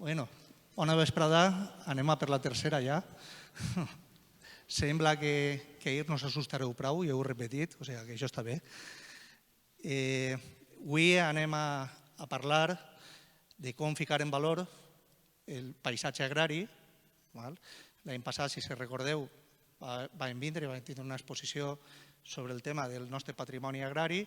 Bueno, bona vesprada, anem a per la tercera ja. Sembla que ahir no s'assustareu prou, ja ho he repetit, o sigui que això està bé. Avui anem a parlar de com ficar en valor el paisatge agrari. L'any passat, si se recordeu, vam vindre, vam tenir una exposició sobre el tema del nostre patrimoni agrari,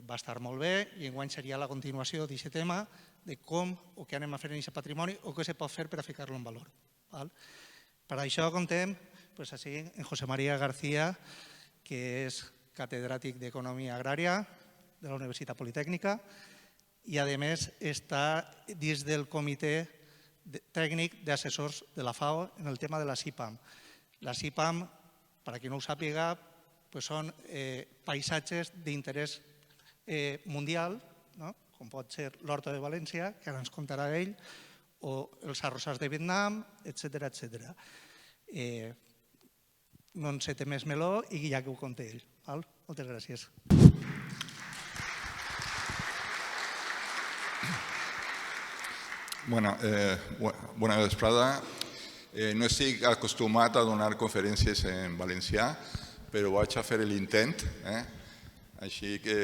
va estar molt bé i enguany seria la continuació d'aquest tema de com o què anem a fer en aquest patrimoni o què se pot fer per a ficar-lo en valor. Per això contem així en José María García, que és catedràtic d'Economia Agrària de la Universitat Politècnica i, a més, està dins del comitè tècnic d'assessors de la FAO en el tema de la CIPAM. La CIPAM, per a qui no ho sàpiga, són paisatges d'interès mundial, com pot ser l'Horta de València, que ara ens contarà ell, o els arrossars de Vietnam, etc. No en sé més meló i ja que ho conté ell. Moltes gràcies. Bona vesprada. No estic acostumat a donar conferències en valencià, però vaig a fer l'intent. Així que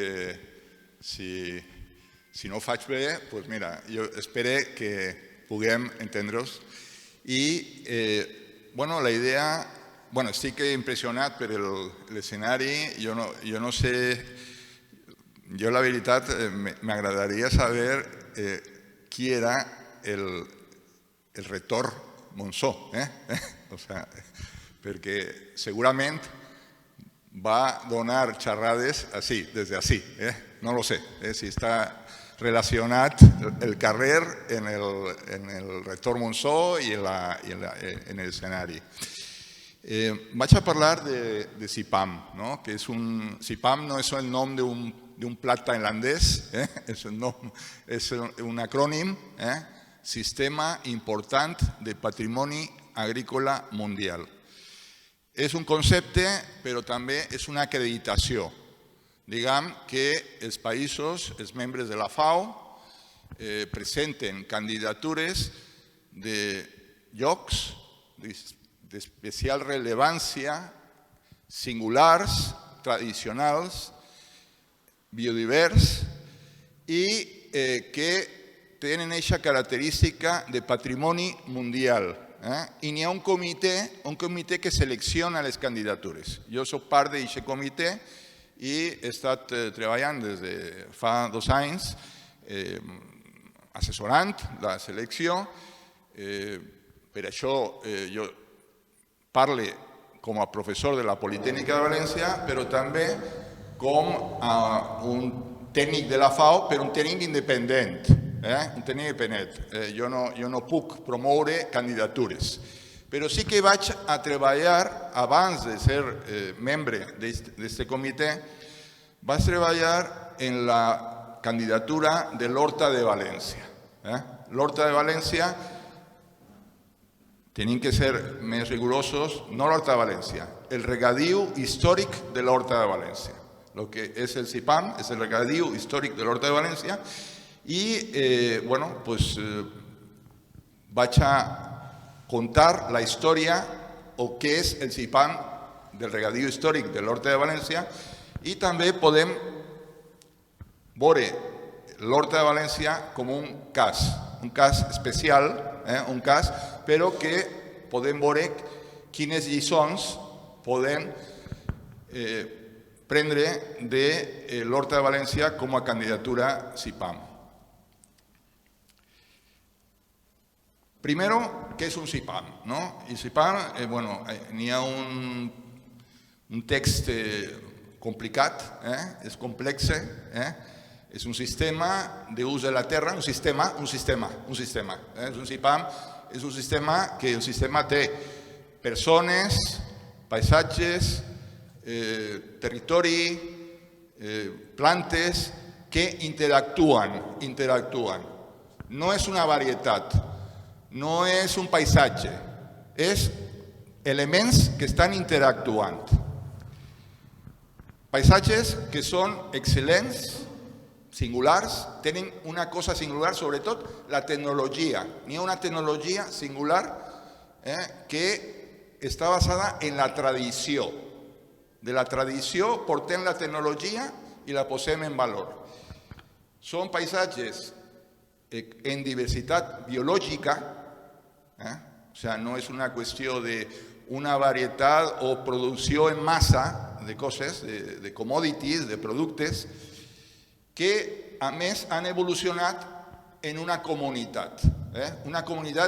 si no ho faig bé, doncs mira, jo espero que puguem entendre-nos. I la idea... Estic impressionat per l'escenari. Jo no sé... Jo, la veritat, m'agradaria saber qui era el rector Monzó, perquè segurament va donar xerrades des d'ací. No lo sé, si està relacionat el carrer en el rector Monzó i en l'escenari. Vaig a parlar de CIPAM, que CIPAM no és el nom d'un plat tailandès, és un acrònim, Sistema Important de Patrimoni Agrícola Mundial. És un concepte, però també és una acreditació. Diguem que els països, els membres de la FAO, presenten candidatures de llocs d'especial rellevància, singulars, tradicionals, biodivers i que tenen aquesta característica de patrimoni mundial. I n'hi ha un comitè que selecciona les candidatures. Jo soc part d'aquest comitè i he estat treballant des de fa 2 anys assessorant la selecció. Per això jo parlo com a professor de la Politècnica de València, però també com a un tècnic de la FAO, però un tècnic independent. Jo no puc promoure candidatures. Però sí que vaig a treballar, abans de ser membre d'aquest comitè, vaig treballar en la candidatura de l'Horta de València. L'Horta de València, tenim que ser més rigorosos, no l'Horta de València, el regadiu històric de l'Horta de València. El que és el CIPAM és el regadiu històric de l'Horta de València i vaig a contar la història o què és el CIPAM del regadiu històric de l'Horta de València i també podem veure l'Horta de València com un cas especial, però que podem veure quines lliçons podem prendre de l'Horta de València com a candidatura CIPAM. Primero, què és un CIPAM? El CIPAM, n'hi ha un text complicat, és complex, és un sistema d'ús de la terra, un sistema. Un CIPAM és un sistema que el sistema té persones, paisatges, territori, plantes que interactuen. No és una varietat, no és un paisatge, és elements que estan interactuant. Paisatges que són excel·lents, singulars, tenen una cosa singular, sobretot la tecnologia. N'hi ha una tecnologia singular que està basada en la tradició. De la tradició portem la tecnologia i la posem en valor. Són paisatges en diversitat biològica, o sea, no és una qüestió d'una varietat o producció en massa de coses, de commodities, de productes, que a més han evolucionat en una comunitat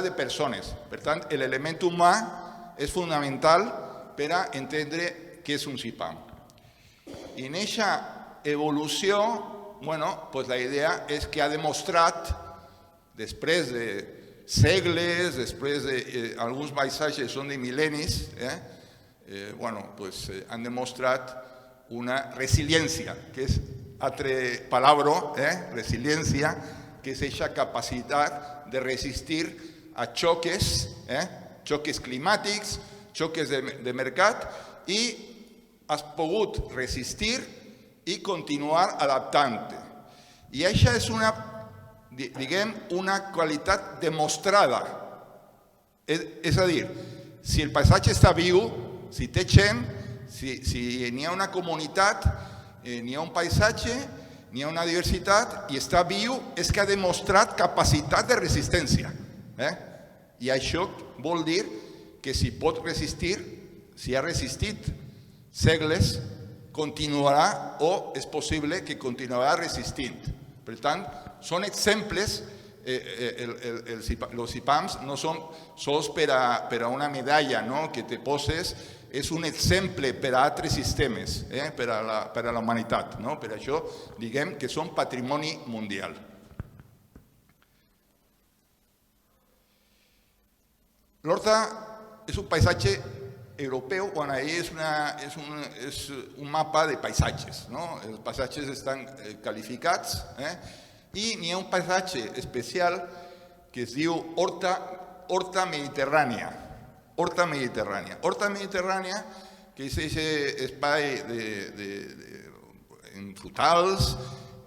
de persones. Per tant, l'element humà és fonamental per a entendre què és un CIPAM. I en aquesta evolució, la idea és que ha demostrat, després de segles, després d'alguns paisatges són de mil·lennis, han demostrat una resiliència, que és altra paraula, resiliència, que és aquesta capacitat de resistir a xoques climàtics, xoques de mercat, i has pogut resistir i continuar adaptant-te. I això és una qualitat demostrada. És a dir, si el paisatge està viu, si té gent, si n'hi ha una comunitat, n'hi ha un paisatge, n'hi ha una diversitat i està viu, és que ha demostrat capacitat de resistència. I això vol dir que si pot resistir, si ha resistit segles, continuarà o és possible que continuarà resistint. Per tant, són exemples, els CIPAMs no són sols per a una medalla que te poses, és un exemple per a altres sistemes, per a la humanitat. Per això diguem que són patrimoni mundial. L'Horta és un paisatge europeu, quan ahir és un mapa de paisatges. Els paisatges estan qualificats i n'hi ha un paisatge especial que es diu Horta Mediterrània. Horta Mediterrània. Horta Mediterrània, que és aquest espai en frutals,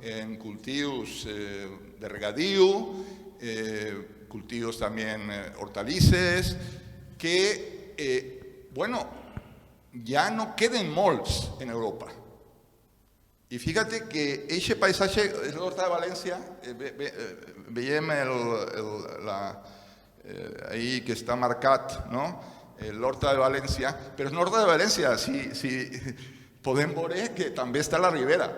en cultius de regadiu, cultius també hortalisses, que, ja no queden molts en Europa. I fíjate que aquest paisatge és l'Horta de València, veiem ahí que està marcat, l'Horta de València, però és l'Horta de València, si podem veure que també està a la Ribera, o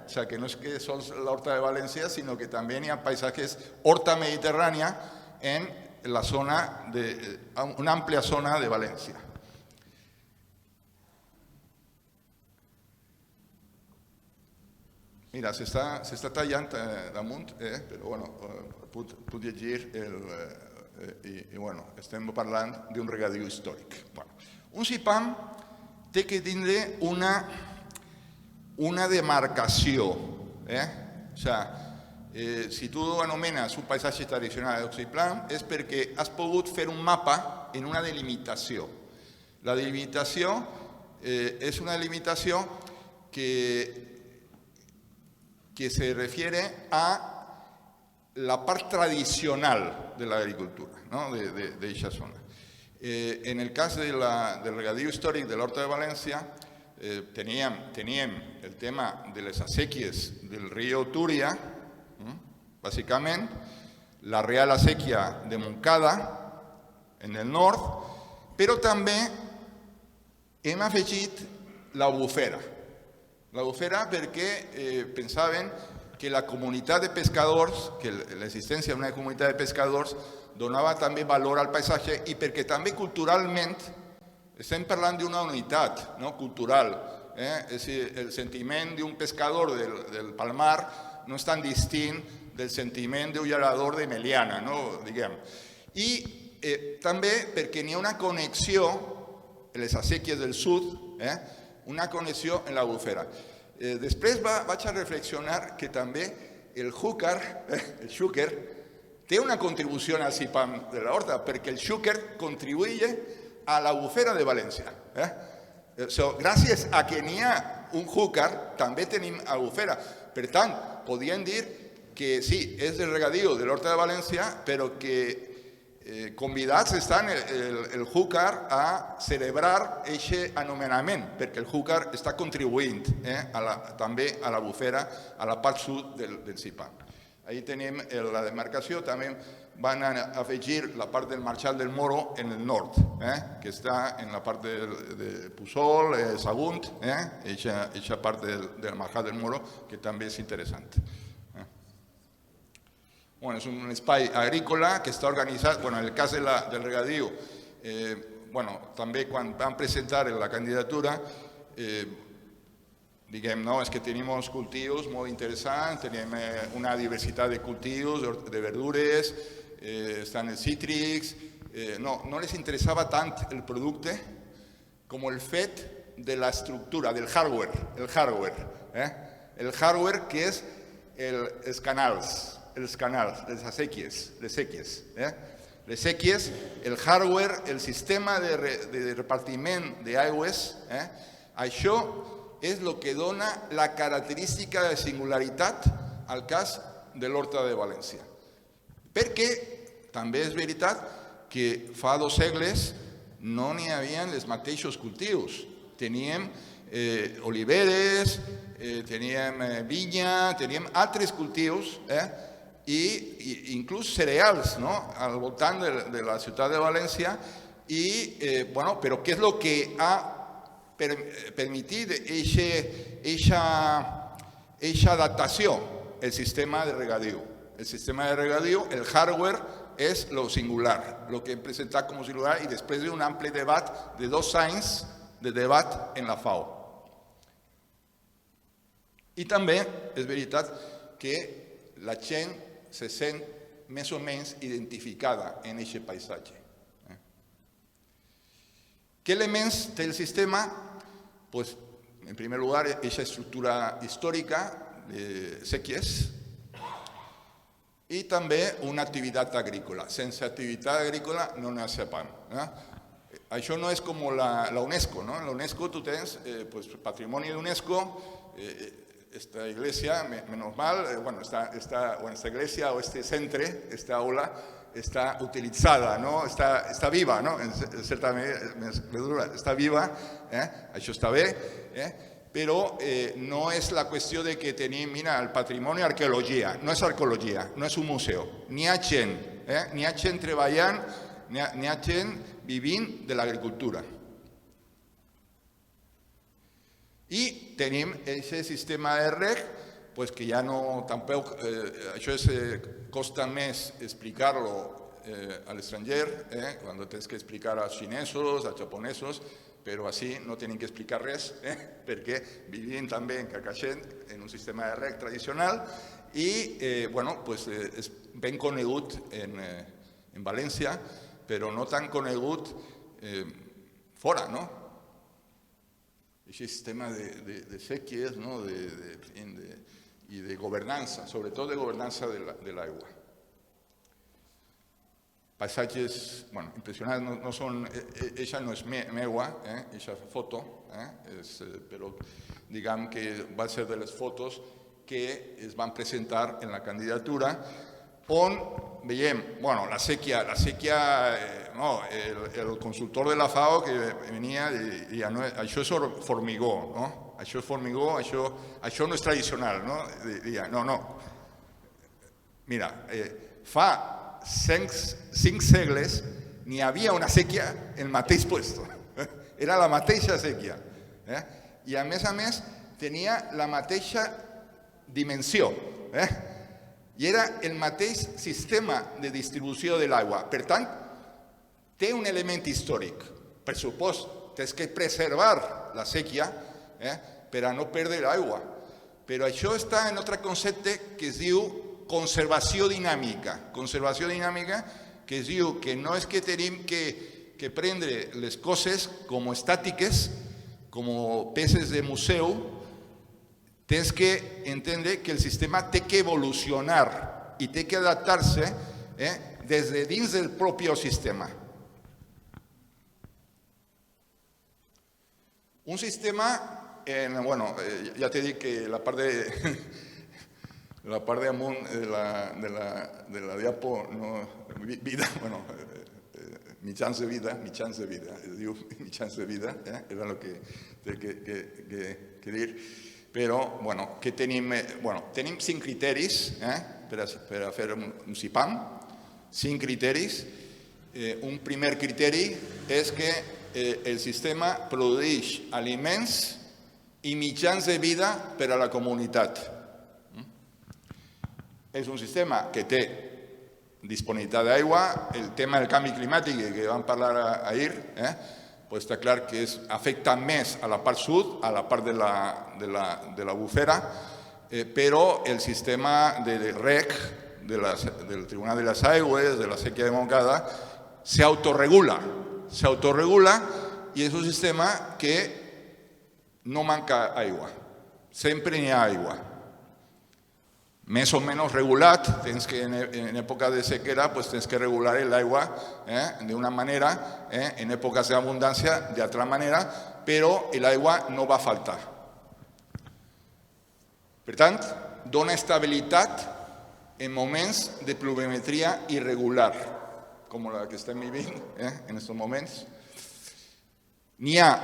sigui que no és que sols l'Horta de València, sinó que també hi ha paisatges Horta Mediterrània en la zona, una àmplia zona de València. Mira, s'està tallant damunt, però puc llegir i estem parlant d'un regadiu històric. Un CIPAM té que tindre una demarcació. O sigui, si tu anomenes un paisatge tradicional d'Oxiplam és perquè has pogut fer un mapa en una delimitació. La delimitació és una delimitació que se refiere a la part tradicional de la agricultura, de esa zona. En el cas del regadiu històric de l'Horta de València, teníem el tema de les acequies del riu Túria, bàsicament, la Real Acequia de Montcada, en el nord, però també hem afegit l'Albufera. L'Albufera perquè pensaven que la comunitat de pescadors, que l'existència d'una comunitat de pescadors donava també valor al paisatge i perquè també culturalment estem parlant d'una unitat cultural. És a dir, el sentiment d'un pescador del Palmar no és tan distint del sentiment d'un llarador de Meliana, diguem. I també perquè n'hi ha una connexió en les acequies del sud, una connexió en l'Albufera. Després vaig a reflexionar que també el xúquer té una contribució al CIPAM de l'Horta, perquè el xúquer contribuye a l'Albufera de València. Gràcies a que n'hi ha un xúquer, també tenim Albufera. Per tant, podien dir que sí, és del regadío de l'Horta de València, però que convidats estan el Júcar a celebrar aquest anomenament, perquè el Júcar està contribuint també a la bufera, a la part sud del Sipán. Ahí tenim la demarcació, també van afegir la part del Marxal del Moro en el nord, que està en la part de Puçol, Sagunt, aquesta part del Marxal del Moro, que també és interessant. Bueno, és un espai agrícola que està organitzat, bueno, en el cas del regadío, bueno, també quan van presentar la candidatura, diguem, no, és que tenim uns cultius molt interessants, tenim una diversitat de cultius, de verdures, estan els cítrics, no les interessava tant el producte com el fet de l'estructura, del hardware, el hardware que és els canals, les séquies, el hardware, el sistema de repartiment d'aigües, això és el que dona la característica de singularitat al cas de l'Horta de València. Perquè també és veritat que fa 2 segles no n'hi havia els mateixos cultius. Teníem oliveres, teníem vinya, teníem altres cultius, i inclús cereals al voltant de la ciutat de València, però què és el que ha permitit aquesta adaptació? El sistema de regadío. El sistema de regadío, el hardware, és lo singular, el que hem presentat com a singular, i després d'un ampli debat de 2 anys de debat en la FAO. I també és veritat que la gent se sent més o menys identificada en aquest paisatge. ¿Qué elements té el sistema? Pues, en primer lugar, aquesta estructura histórica de séquies i també una activitat agrícola. Sense activitat agrícola no n'hi ha pan. Això no és com la UNESCO. La UNESCO, tu tens patrimoni d'UNESCO. Esta iglesia, menos mal, esta iglesia o este centre, esta aula, está utilizada, está viva, en certa medida, está viva, això està bé, però no és la qüestió de que tenim, mira, el patrimoni arqueologia, no és arqueologia, no és un museu, n'hi ha gent treballant, n'hi ha gent vivint de l'agricultura. I tenim aquest sistema de reg, que ja no, tampoc, això costa més explicar-lo a l'estranger, quan tens que explicar als xinesos, als japonesos, però així no tenim que explicar res, perquè vivim també en Carcaixent, en un sistema de reg tradicional, i és ben conegut en València, però no tan conegut fora, no? Aquest sistema de séquies i de governança, sobretot de governança de l'aigua. Paisatges impressionants, no són, això no és meua, aquesta foto, però diguem que va ser de les fotos que es van presentar en la candidatura, on veiem, la sèquia, el consultor de la FAO que venia i deia, això és formigó, això és formigó, això no és tradicional, deia, no, mira, fa 5 segles n'hi havia una sèquia en el mateix puesto, era la mateixa sèquia, i a més tenia la mateixa dimensió, i era el mateix sistema de distribució de l'aigua. Per tant, té un element històric. Per supost, tens que preservar la sèquia per a no perdre l'aigua. Però això està en un altre concepte que es diu conservació dinàmica. Conservació dinàmica que es diu que no és que tenim que prendre les coses com estàtiques, com peces de museu. Tens que entendre que el sistema té que evolucionar i té que adaptar-se des de dins del propi sistema. Un sistema, ja t'he dit que la part la part damunt de la diapo, no, vida, bueno, mitjans de vida, es diu mitjans de vida, era el que té que dir. Però, bueno, què tenim? Bueno, tenim 5 criteris per a fer un CIPAM, 5 criteris. Un primer criteri és que el sistema produeix aliments i mitjans de vida per a la comunitat. És un sistema que té disponibilitat d'aigua. El tema del canvi climàtic que vam parlar ahir, està clar que afecta més a la part sud, a la part de la bufera, però el sistema de REC, del Tribunal de les Aigües, de la Sèquia de Montcada, s'autoregula i és un sistema que no manca aigua. Sempre hi ha aigua. Més o menys regulat, tens que en època de sequera tens que regular l'aigua d'una manera, en èpoques d'abundància d'altra manera, però l'aigua no va faltar. Per tant, dona estabilitat en moments de pluviometria irregular, com la que estem vivint en aquests moments. N'hi ha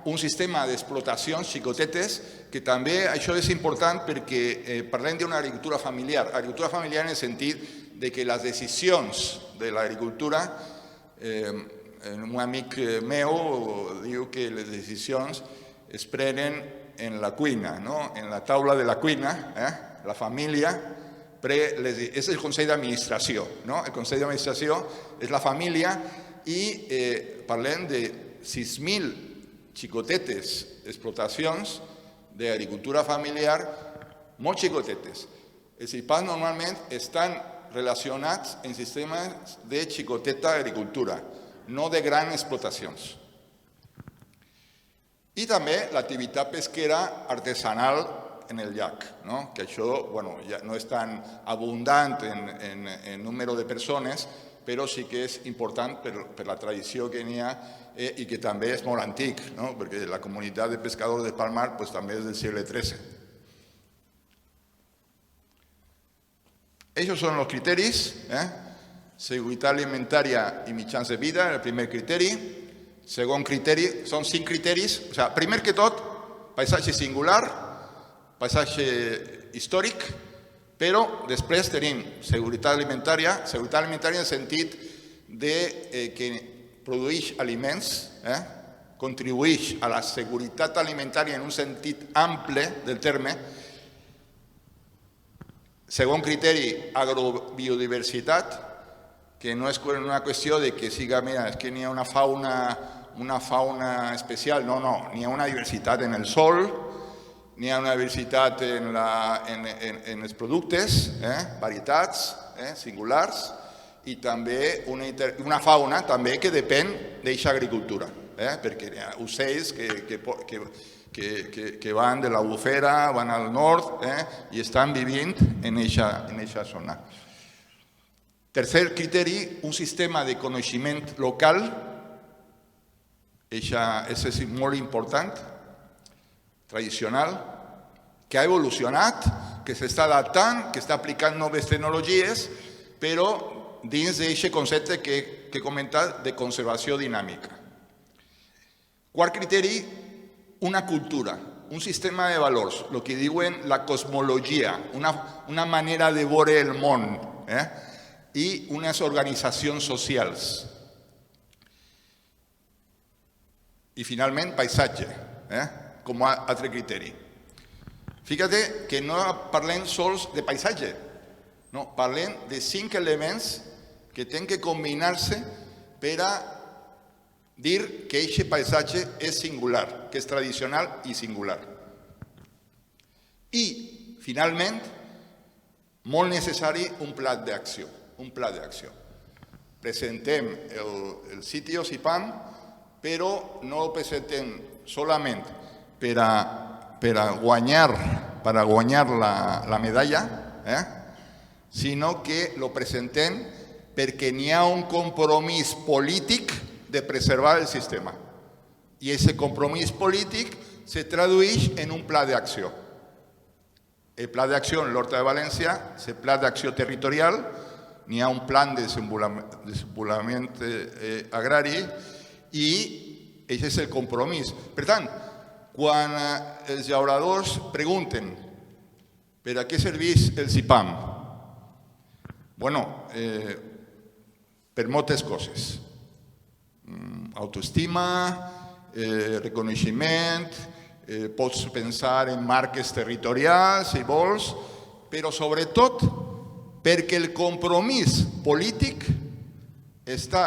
un sistema d'explotacions xicotetes, que també això és important perquè parlem d'una agricultura familiar. Agricultura familiar en el sentit de que les decisions de l'agricultura, un amic meu diu que les decisions es prenen en la cuina, en la taula de la cuina, la família, és el Consell d'Administració. El Consell d'Administració és la família i parlem de 6.000 xicotetes explotacions d'agricultura familiar, molt xicotetes. Els CIPAM normalment estan relacionats en sistemes de xicoteta agricultura, no de grans explotacions. I també l'activitat pesquera artesanal en el llac, que això ja no és tan abundant en número de persones, però sí que és important per la tradició que n'hi ha i que també és molt antic, perquè la comunitat de pescadors de Palmar també és del segle XIII. Aquests són els criteris, seguretat alimentària i mitjans de vida, el primer criteri. Segon criteri, són 5 criteris. Primer que tot, paisatge singular, paisatge històric, però després tenim seguretat alimentària en el sentit que produeix aliments, contribueix a la seguretat alimentària en un sentit ample del terme. Segon criteri, agrobiodiversitat, que no és una qüestió de que siga, mira, és que n'hi ha una fauna especial, no, n'hi ha una diversitat en el sòl, n'hi ha una diversitat en els productes, varietats singulars, i també una fauna que depèn d'aquesta agricultura, perquè hi ha ocells que van de la bufera, van al nord i estan vivint en aquesta zona. Tercer criteri, un sistema de coneixement local, això és molt important, tradicional, que ha evolucionat, que s'està adaptant, que està aplicant noves tecnologies, però dins d'aquest concepte que he comentat de conservació dinàmica. Quart criteri, una cultura, un sistema de valors, el que diuen la cosmologia, una manera de veure el món i unes organitzacions socials. I finalment, paisatge, com a altre criteri. Fíjate que no parlem sols de paisatge, no, parlem de 5 elements que tenen que combinar-se per a dir que aquest paisatge és singular, que és tradicional i singular. I, finalment, molt necessari un pla d'acció. Presentem el sitio CIPAM, però no el presentem solament per a guanyar la medalla, sinó que lo presentem perquè n'hi ha un compromís polític de preservar el sistema. I aquest compromís polític se tradueix en un pla d'acció. el pla d'acció en l'Horta de València, el pla d'acció territorial, n'hi ha un plan de desenvolupament agrari i aquest és el compromís. Per tant, quan els llauradors pregunten per a què serveix el CIPAM, bueno, per moltes coses. Autoestima, reconeixement, pots pensar en marques territorials, si vols, però sobretot perquè el compromís polític està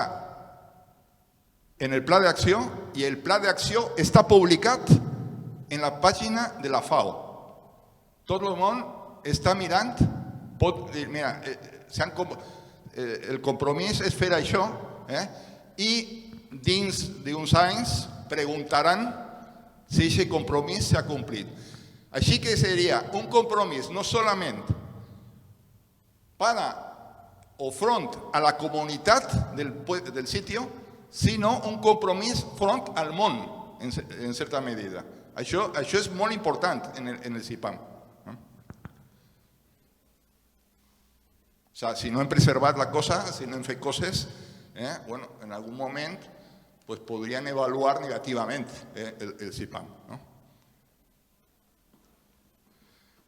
en el pla d'acció i el pla d'acció està publicat en la pàgina de la FAO. Tot el món està mirant, pot dir, mira, el compromís és fer això, i dins d'uns anys preguntaran si aquest compromís s'ha complit. Així que seria un compromís no solament para o front a la comunitat del sitio, sinó un compromís front al món, en certa medida. Això és molt important en el CIPAM. O sea, si no hem preservat la cosa, si no hem fet coses, bueno, en algun moment pues, podrien evaluar negativament el CIPAM. ¿No?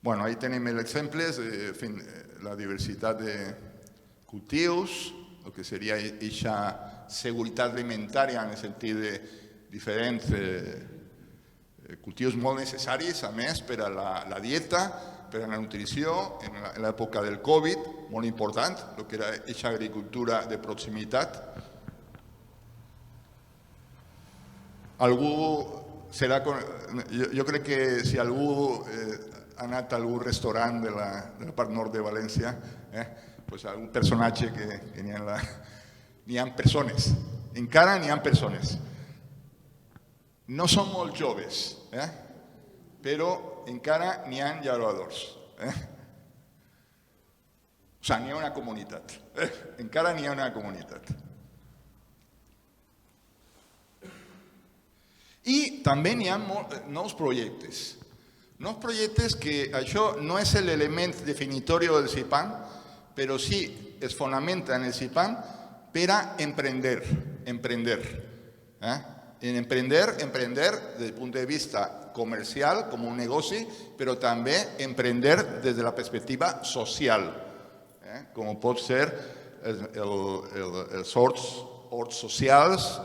Bueno, ahí tenim els exemples, la diversitat de cultius, el que seria aquesta seguretat alimentària en el sentit de diferents cultius molt necessaris, a més, per a la dieta, per a la nutrició, en l'època del Covid, molt important, el que era aquesta agricultura de proximitat. Jo crec que si algú ha anat a algun restaurant de la part nord de València, pues algun personatge que n'hi ha persones, encara n'hi ha persones. No són molt joves, però encara n'hi ha llauradors. O sigui, n'hi ha una comunitat. Encara n'hi ha una comunitat. I també n'hi ha nous projectes. Nous projectes que això no és l'element definitori del CIPAM, però sí es fonamenta en el CIPAM per a emprender. En emprender des del punt de vista comercial, com un negoci, però també emprender des de la perspectiva social, com pot ser els horts socials,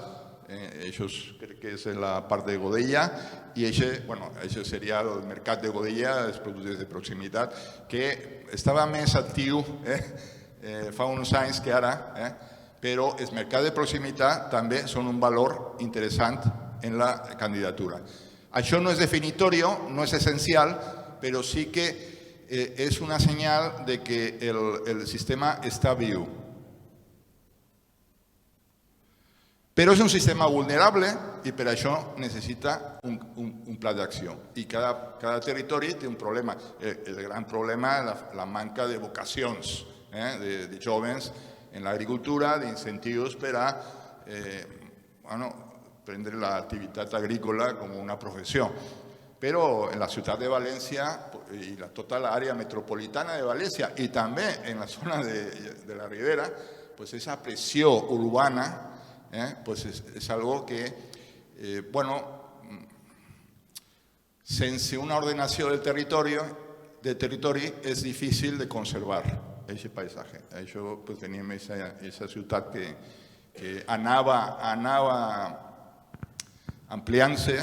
això crec que és la part de Godella, i això seria el mercat de Godella, els productes de proximitat, que estava més actiu fa uns anys que ara, però els mercats de proximitat també són un valor interessant en la candidatura. Això no és definitori, no és essencial, però sí que és una senyal de que el sistema està viu. Però és un sistema vulnerable i per això necessita un pla d'acció. I cada territori té un problema. El gran problema és la manca de vocacions de jóvens en l'agricultura, d'incentius per a prendre l'activitat agrícola com una professió. Però en la ciutat de València i tota l'àrea metropolitana de València i també en la zona de la Ribera, aquesta pressió urbana es algo que, sense una ordenació del territori és difícil de conservar aquest paisatge. Això teníem aquesta ciutat que anava ampliant-se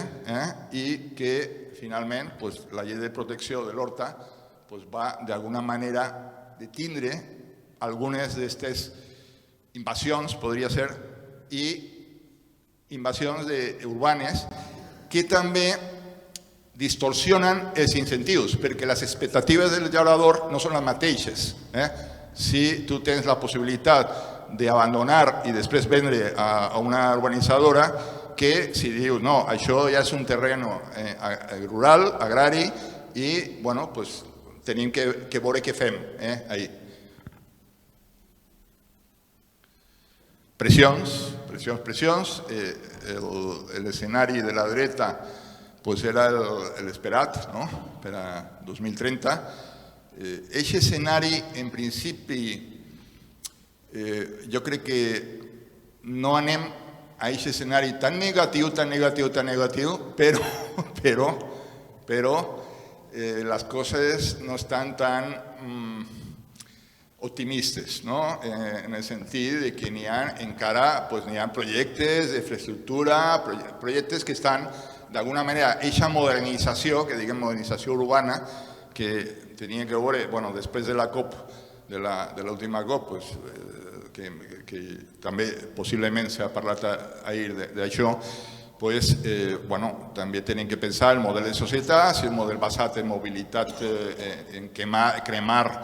i que finalment la llei de protecció de l'horta va d'alguna manera detindre algunes d'aquestes invasions, podria ser, i invasions urbanes que també distorsionen els incentius, perquè les expectatives del llaurador no són les mateixes. Si tu tens la possibilitat d'abandonar i després vendre a una urbanitzadora, que si dius, no, això ja és un terreny rural, agrari, i tenim que veure què fem ahí. Pressions. L'escenari de la dreta era l'esperat per a 2030, Aquest escenari, en principi, jo crec que no anem a aquest escenari tan negatiu, però les coses no estan tan optimistes, no? En el sentit de que encara n'hi ha projectes d'infraestructura, projectes que estan, d'alguna manera, aquesta modernització, que diguem modernització urbana, que tenia que veure, bueno, després de la COP, de l'última COP, que també possiblement s'ha parlat ahir d'això, també tenen que pensar el model de societat, si el model basat en mobilitat, en cremar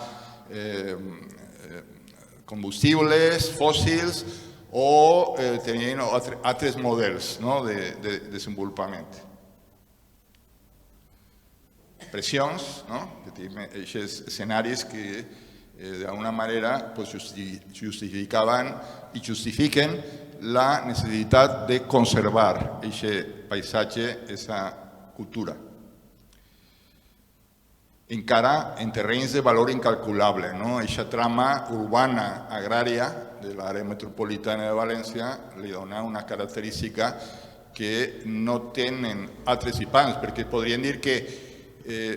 combustibles fòssils o tenint altres models de desenvolupament. Pressions, que tenim aquests escenaris que d'alguna manera justificaven i justifiquen la necessitat de conservar aquest paisatge, aquesta cultura. Encara en terrenys de valor incalculable, aquesta trama urbana agrària de l'àrea metropolitana de València li dona una característica que no tenen altres IPAMs, perquè podrien dir que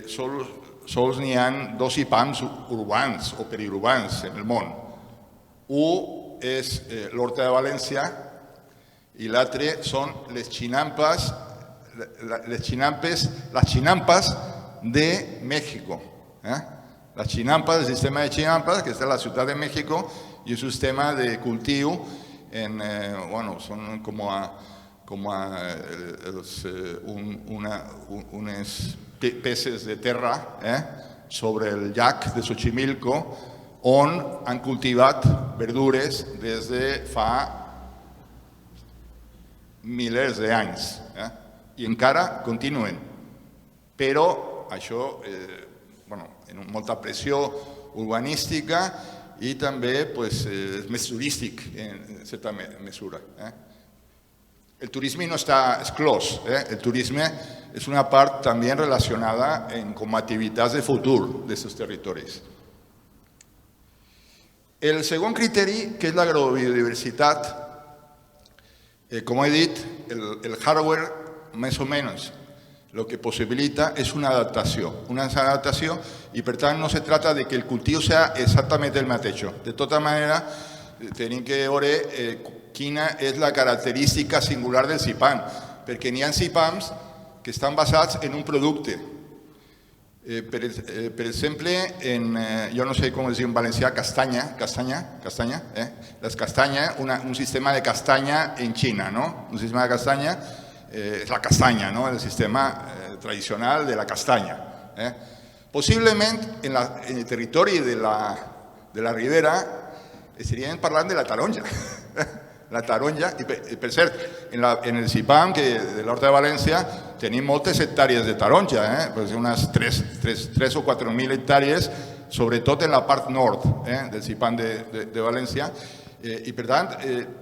sols n'hi ha 2 IPAMs urbans o periurbans en el món. Un és l'Horta de València i l'altre són les xinampas de México. La xinampa, el sistema de xinampas, que está en la Ciudad de México, y es un sistema de cultivo, son como unos peces de tierra sobre el llac de Xochimilco, on han cultivat verdures des de fa milers d'anys i encara continuen. Però això, amb molta pressió urbanística i també és més turístic en certa mesura. El turisme no està exclòs, el turisme és una part també relacionada com a activitats de futur d'aquests territoris. El segon criteri, que és l'agrobiodiversitat, com he dit, el hardware més o menys lo que possibilita es una adaptació i per tant no se trata de que el cultiu sea exactament el mateix. De tota manera, tenim que veure quina és la característica singular del CIPAM, perquè n'hi ha CIPAMs que estan basats en un producte. Per exemple, jo no sé com es diu en valencià, castanya, les castanya, un sistema de castanya en Xina, no? Un sistema de castanya és la castanya, el sistema tradicional de la castanya. Possiblement en el territori de la Ribera estaríem parlant de la taronja. La taronja, i per cert, en el CIPAM de l'Horta de València tenim moltes hectàrees de taronja, unes 3 o 4.000 hectàrees, sobretot en la part nord del CIPAM de València, i per tant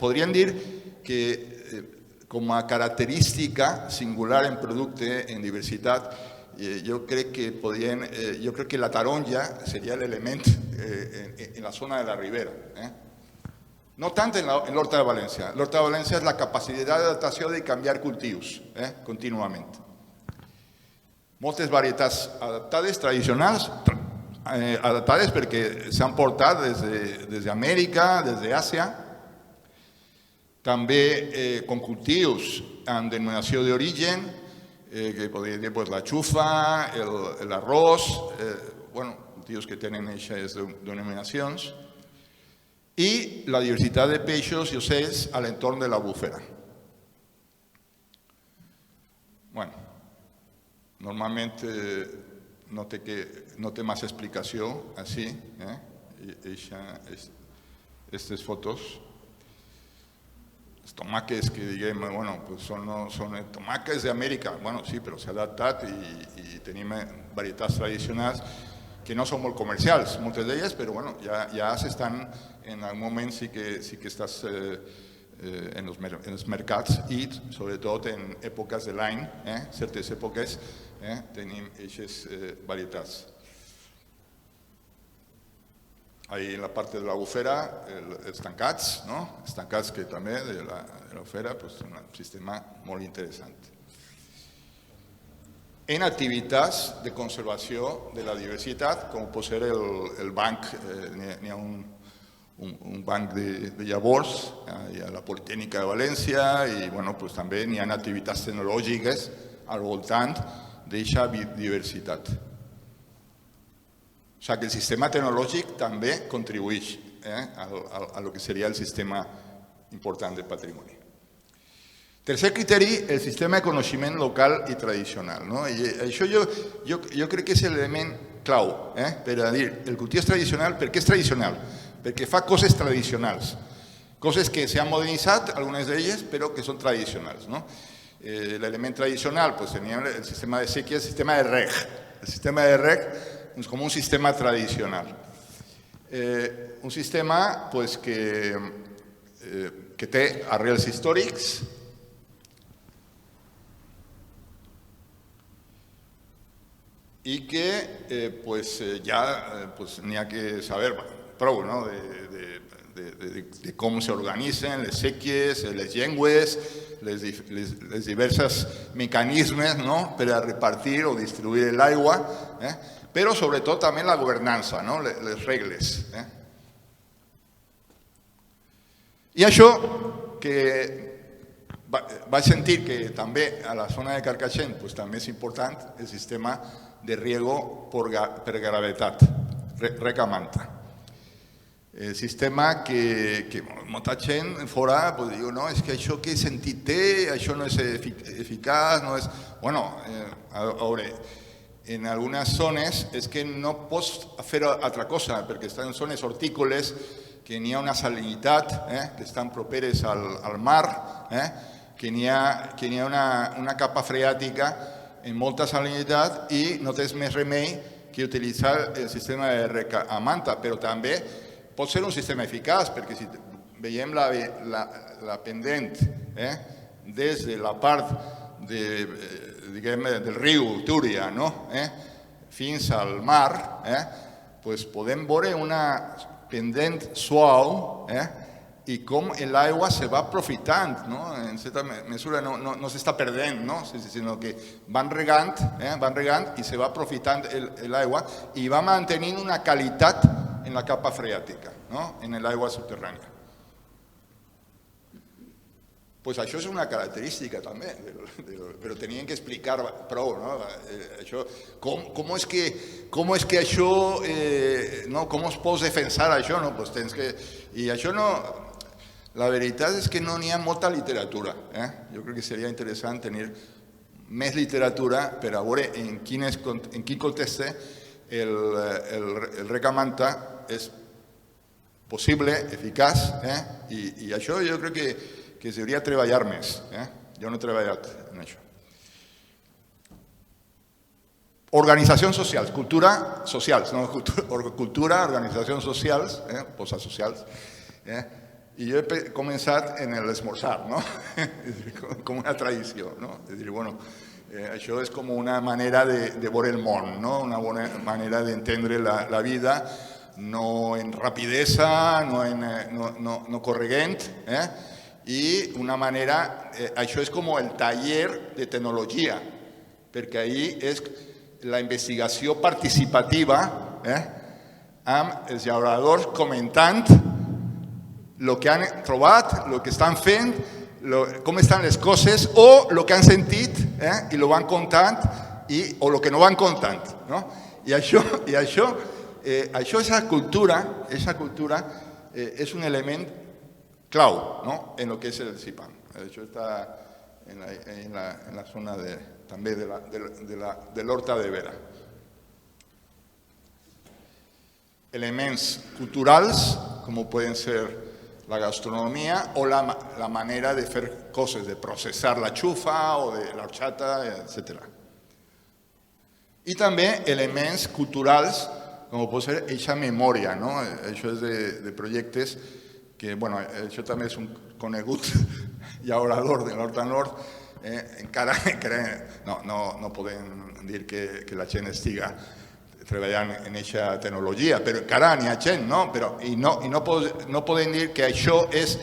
podríem dir que com a característica singular en producte, en diversitat, jo crec que la taronja seria l'element en la zona de la Ribera. No tant en l'Horta de València. L'Horta de València és la capacitat d'adaptació de canviar cultius contínuament. Moltes varietats adaptades, tradicionals, adaptades perquè s'han portat des d'Amèrica, des d'Àsia, també com cultius amb denominació d'origen, que podria dir la xufa, l'arròs, cultius que tenen aquestes denominacions, i la diversitat de peixos i ocells a l'entorn de la búfera. Normalment no té massa explicació així, aquestes fotos. Els tomàquets que diguem, són tomàquets d'Amèrica, sí, però s'ha adaptat i tenim varietats tradicionals que no són molt comercials, moltes d'elles, però ja s'estan, en algun moment sí que estàs en els mercats i sobretot en èpoques de l'any, certes èpoques, tenim aquestes varietats. ahí en la parte de la Bufera, els tancats, no? Els tancats que també de la Bufera, pues, un sistema molt interessant. En activitats de conservació de la diversitat, com pot ser el banc, n'hi ha un banc de llavors, hi ha la Politècnica de València i bueno, pues, també n'hi ha activitats tecnològiques al voltant d'aquesta diversitat. O sigui que el sistema tecnològic també contribueix a lo que seria el sistema important del patrimoni. Tercer criteri, el sistema de coneixement local i tradicional. No? I això jo crec que és l'element clau per a dir, el cultiu és tradicional. Per què és tradicional? Perquè fa coses tradicionals, coses que s'han modernitzat, algunes d'elles, però que són tradicionals. No? L'element tradicional, pues, teníem el sistema de sèquia, el sistema de reg. El sistema de reg és com un sistema tradicional. Un sistema pues, que té arrels històrics, i que pues, ja pues, n'hi ha que saber prou no? de com s'organitzen les sèquies, les llengües, les diversos mecanismes no? Per a repartir o distribuir l'aigua, però sobretot també la governança, no? Les regles. I això que vaig sentir que també a la zona de Carcaixent pues, també és important el sistema de riego per gravetat, reg a manta. El sistema que molta gent fora pues, diu, no, és que això què sentit té, això no és eficaç, no és... Bueno, a veure, en algunes zones és que no pots fer altra cosa, perquè estan en zones hortícoles, que n'hi ha una salinitat, que estan properes al mar, que n'hi ha una capa freàtica en molta salinitat i no tens més remei que utilitzar el sistema de reg a manta, però també pot ser un sistema eficaç, perquè si veiem la pendent des de la part del riu Túria fins al mar, podem veure una pendent suau i com l'aigua se va aprofitant, en certa mesura no s'està perdent, sinó que van regant i se va aprofitant l'aigua i va mantenint una qualitat en la capa freàtica, en l'aigua subterrània. Pues això és una característica també, però tenien que explicar prou, com és que això, com es pot defensar això, i això no, la veritat és que no n'hi ha molta literatura, jo crec que seria interessant tenir més literatura per a veure en quin context el reg a manta és possible, eficaç, i això jo crec que es deberia treballar més. Jo no he treballat en això. Organitzacions socials, cultura socials, no cultura, organitzacions socials, posar socials, i jo he començat en l'esmorzar, com una tradició, és dir, bueno, això és com una manera de veure el món, una bona manera d'entendre la vida, no en rapidesa, no correguent, i una manera, això és com el taller de tecnologia, perquè ahí és la investigació participativa amb els llauradors comentant el que han trobat, el que estan fent, com estan les coses o el que han sentit i ho van contant o el que no van contant. I això, aquesta cultura és un element clau en el que és el CIPAM. Això està en la zona també de l'Horta de Vera. Elements culturals, com poden ser la gastronomia o la manera de fer coses, de processar la xufa o de l'horchata, etc. I també elements culturals, com pot ser aquesta memòria. Això és de projectes que, bueno, això també és un conegut llaurador de l'Horta Nord, encara no podem dir que la gent estiga treballant en aquesta tecnologia, però encara n'hi ha gent, no? Però, i no podem dir que això és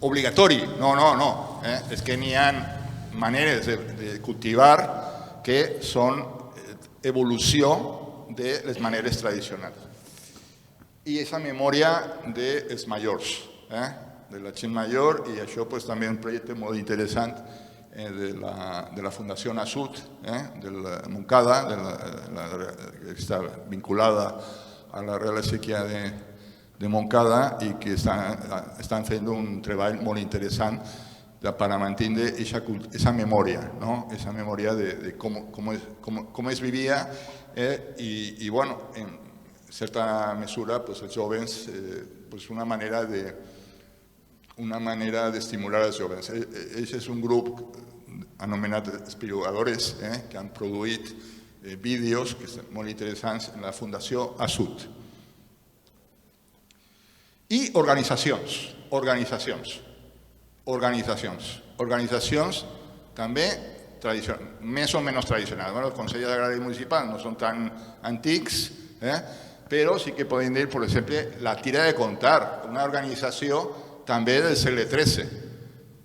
obligatori. No. És que n'hi ha maneres de cultivar que són evolució de les maneres tradicionals. I aquesta memòria dels majors, de la gent major, i això pues, també un projecte molt interessant de la Fundació Asut, de la Montcada, que està vinculada a la Real Sequia de Montcada i que estan fent un treball molt interessant per mantenir aquesta memòria, no? Esa memòria de com es vivia i bueno, en certa mesura, pues, els jovens, pues, una manera d'estimular els jovens. Aquest és un grup anomenat Espigoladores, que han produït vídeos que són molt interessants en la Fundació Asut. I organitzacions també més o menys tradicionals. Els Consells Agraris Municipals no són tan antics, però sí que podem dir, per exemple, la Tira de Contar, una organització també del segle XIII.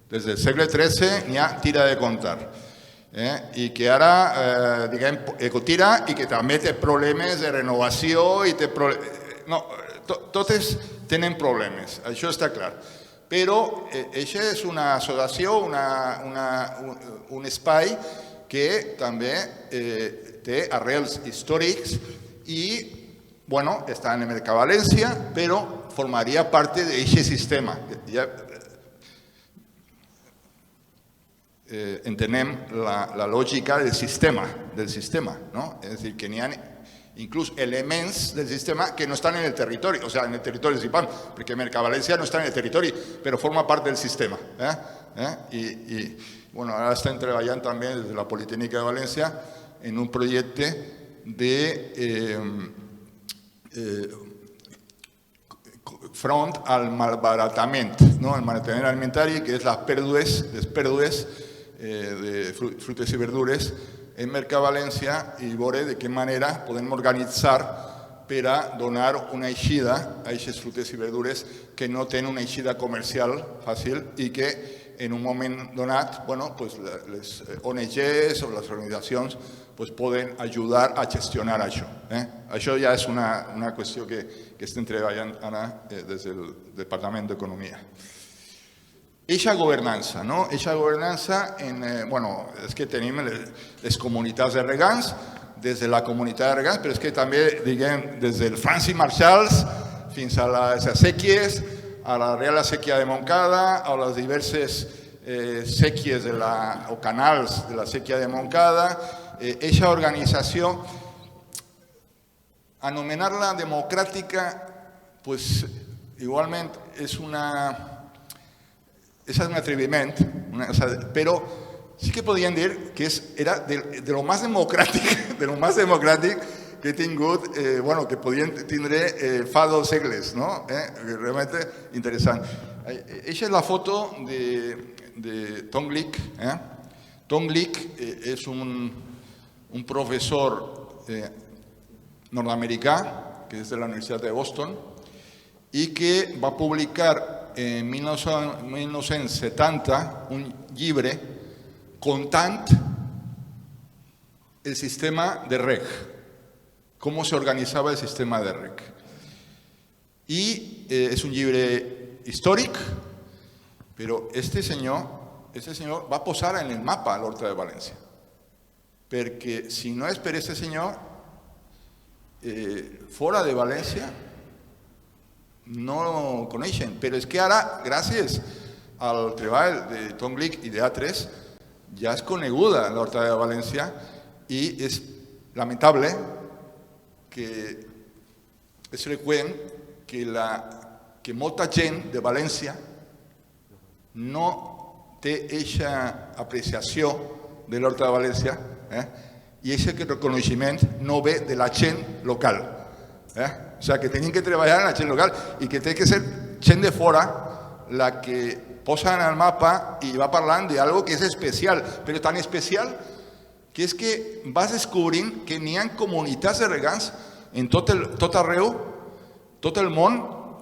Des del segle XIII n'hi ha Tira de Contar. I que ara, diguem, Ecotira, i que també té problemes de renovació i té problemes... No, totes tenen problemes, això està clar. Però això és una associació, un espai que també té arrels històrics i, bueno, està en el Mercavalència, però formaria part d'aquest sistema. Ja entenem la lògica del sistema, no? És a dir, que n'hi ha inclús elements del sistema que no estan en el territori, o sigui, en el territori municipal, perquè Mercavalència no està en el territori, però forma part del sistema. I bueno, ara estem treballant també des de la Politécnica de València en un projecte de front al malbaratament, no? El malbaratament alimentari, que és les pèrdues de fruites i verdures en Mercavalència, i veure de quina manera podem organitzar per a donar una eixida a aquestes fruites i verdures que no tenen una eixida comercial fàcil i que en un moment donat, bueno, pues les ONGs o les organitzacions pues poden ajudar a gestionar això. Això ja és una qüestió que estem treballant ara des del Departament d'Economia. Eixa governança, no? Eixa governança, bueno, és que tenim les comunitats de regants, des de la comunitat de regants, però és que també, diguem, des del Francis Marshalls fins a les séquies, a la Real Sequia de Montcada, a les diverses séquies o canals de la Sequia de Montcada. Eixa organització, anomenar-la democràtica, pues, igualment és un atreviment, però sí que podríem dir que era de lo más democràtic que he tingut, bueno, que podien tindre fa 2 segles, no? Realment interessant. Eixa és la foto de Tom Glick. Tom Glick és un professor nord-americà, que és de la Universitat de Boston, i que va publicar en 1970 un llibre contant el sistema de reg, com s'organitzava el sistema de reg. I és un llibre històric, però este senyor va posar en el mapa l'Horta de València, perquè si no és per aquest senyor, fora de València no coneixen, però és que ara, gràcies al treball de Tom Glick i d'altres, ja és coneguda l'Horta de València i és lamentable que és freqüent que molta gent de València no té aquesta apreciació de l'Horta de València i aquest reconeixement no ve de la gent local. O sigui, que tenim que treballar en la gent local i que té que ser gent de fora la que posa en el mapa i va parlant d'algo que és especial, però tan especial que és que vas descobrint que n'hi ha comunitats de regants en tot arreu, tot el món,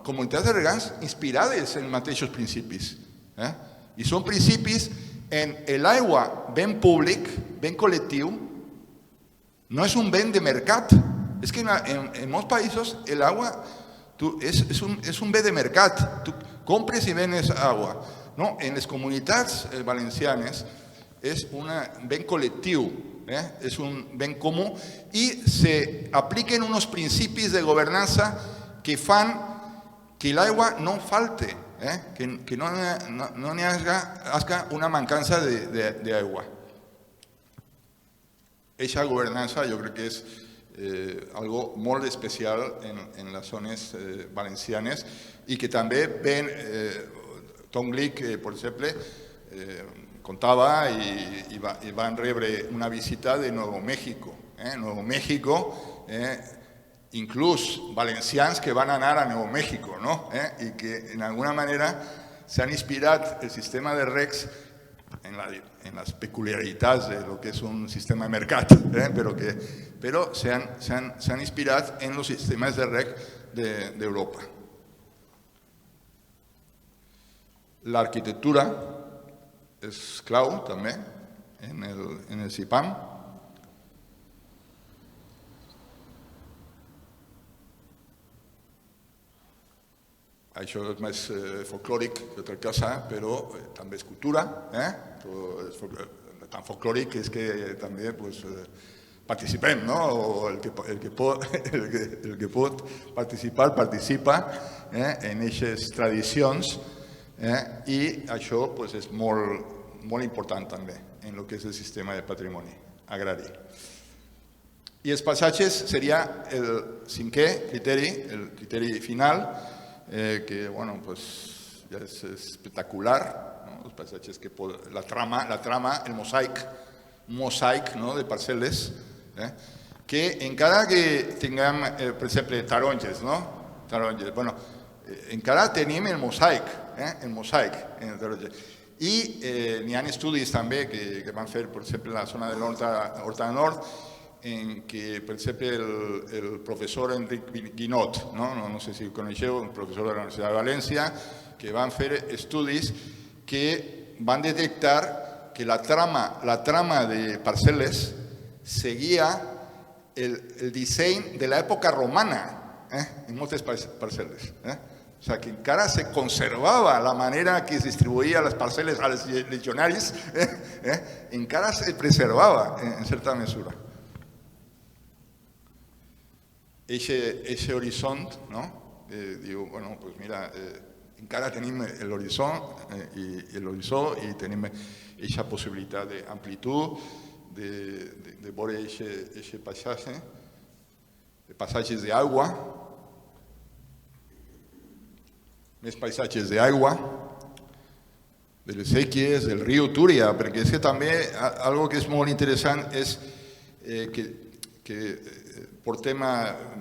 comunitats de regants inspirades en mateixos principis. I són principis en l'aigua ben públic, ben col·lectiu, no és un bé de mercat. És que en molts països l'aigua és un bé de mercat. Tu compres i venes aigua. No, en les comunitats valencianes és un ben col·lectiu, és un ben comú i s'apliquen uns principis de governança que fan que l'aigua no falte, que no hi hagi una mancança d'aigua. Aquesta governança jo crec que és algo molt especial en les zones valencianes i que també ven Tom Glick, per exemple, contava i van rebre una visita de Nuevo México. Nuevo México, inclús valencians que van anar a Nuevo México, i que en alguna manera s'han inspirat el sistema de regs en les peculiaritats de lo que és un sistema de mercat, però s'han inspirat en els sistemes de reg d'Europa. L'arquitectura és clau també en el CIPAM. Això és més folclòric que altra cosa, però també és cultura. Tan folclòric és que també participem, el que pot participar participa en aquestes tradicions i això és molt important també en el que és el sistema de patrimoni agrari. I els paisatges seria el cinquè criteri, el criteri final, que ja és espectacular, els paisatges que la trama, el mosaic de parcel·les, que encara que tinguem, per exemple, taronges, encara tenim el mosaic, i n'hi ha estudis també que van fer, per exemple, en la zona de l'Horta Nord, en què, per exemple, el professor Enric Guinot, no sé si el coneixeu, un professor de la Universitat de València, que van fer estudis que van detectar que la trama de parcel·les seguia el disseny de l'època romana en moltes parcel·les. O sigui, que encara se conservava la manera que es distribuïa les parcel·les als legionaris, encara se preservava en certa mesura. Eixe horitzont, diu, mira, encara tenim l'horitzó i tenim aquesta possibilitat d'amplitud, de veure aquest paisatge, de passatges d'aigua, més paisatges d'aigua, de les sèquies, del riu Túria, perquè és que també algo que és molt interessant és que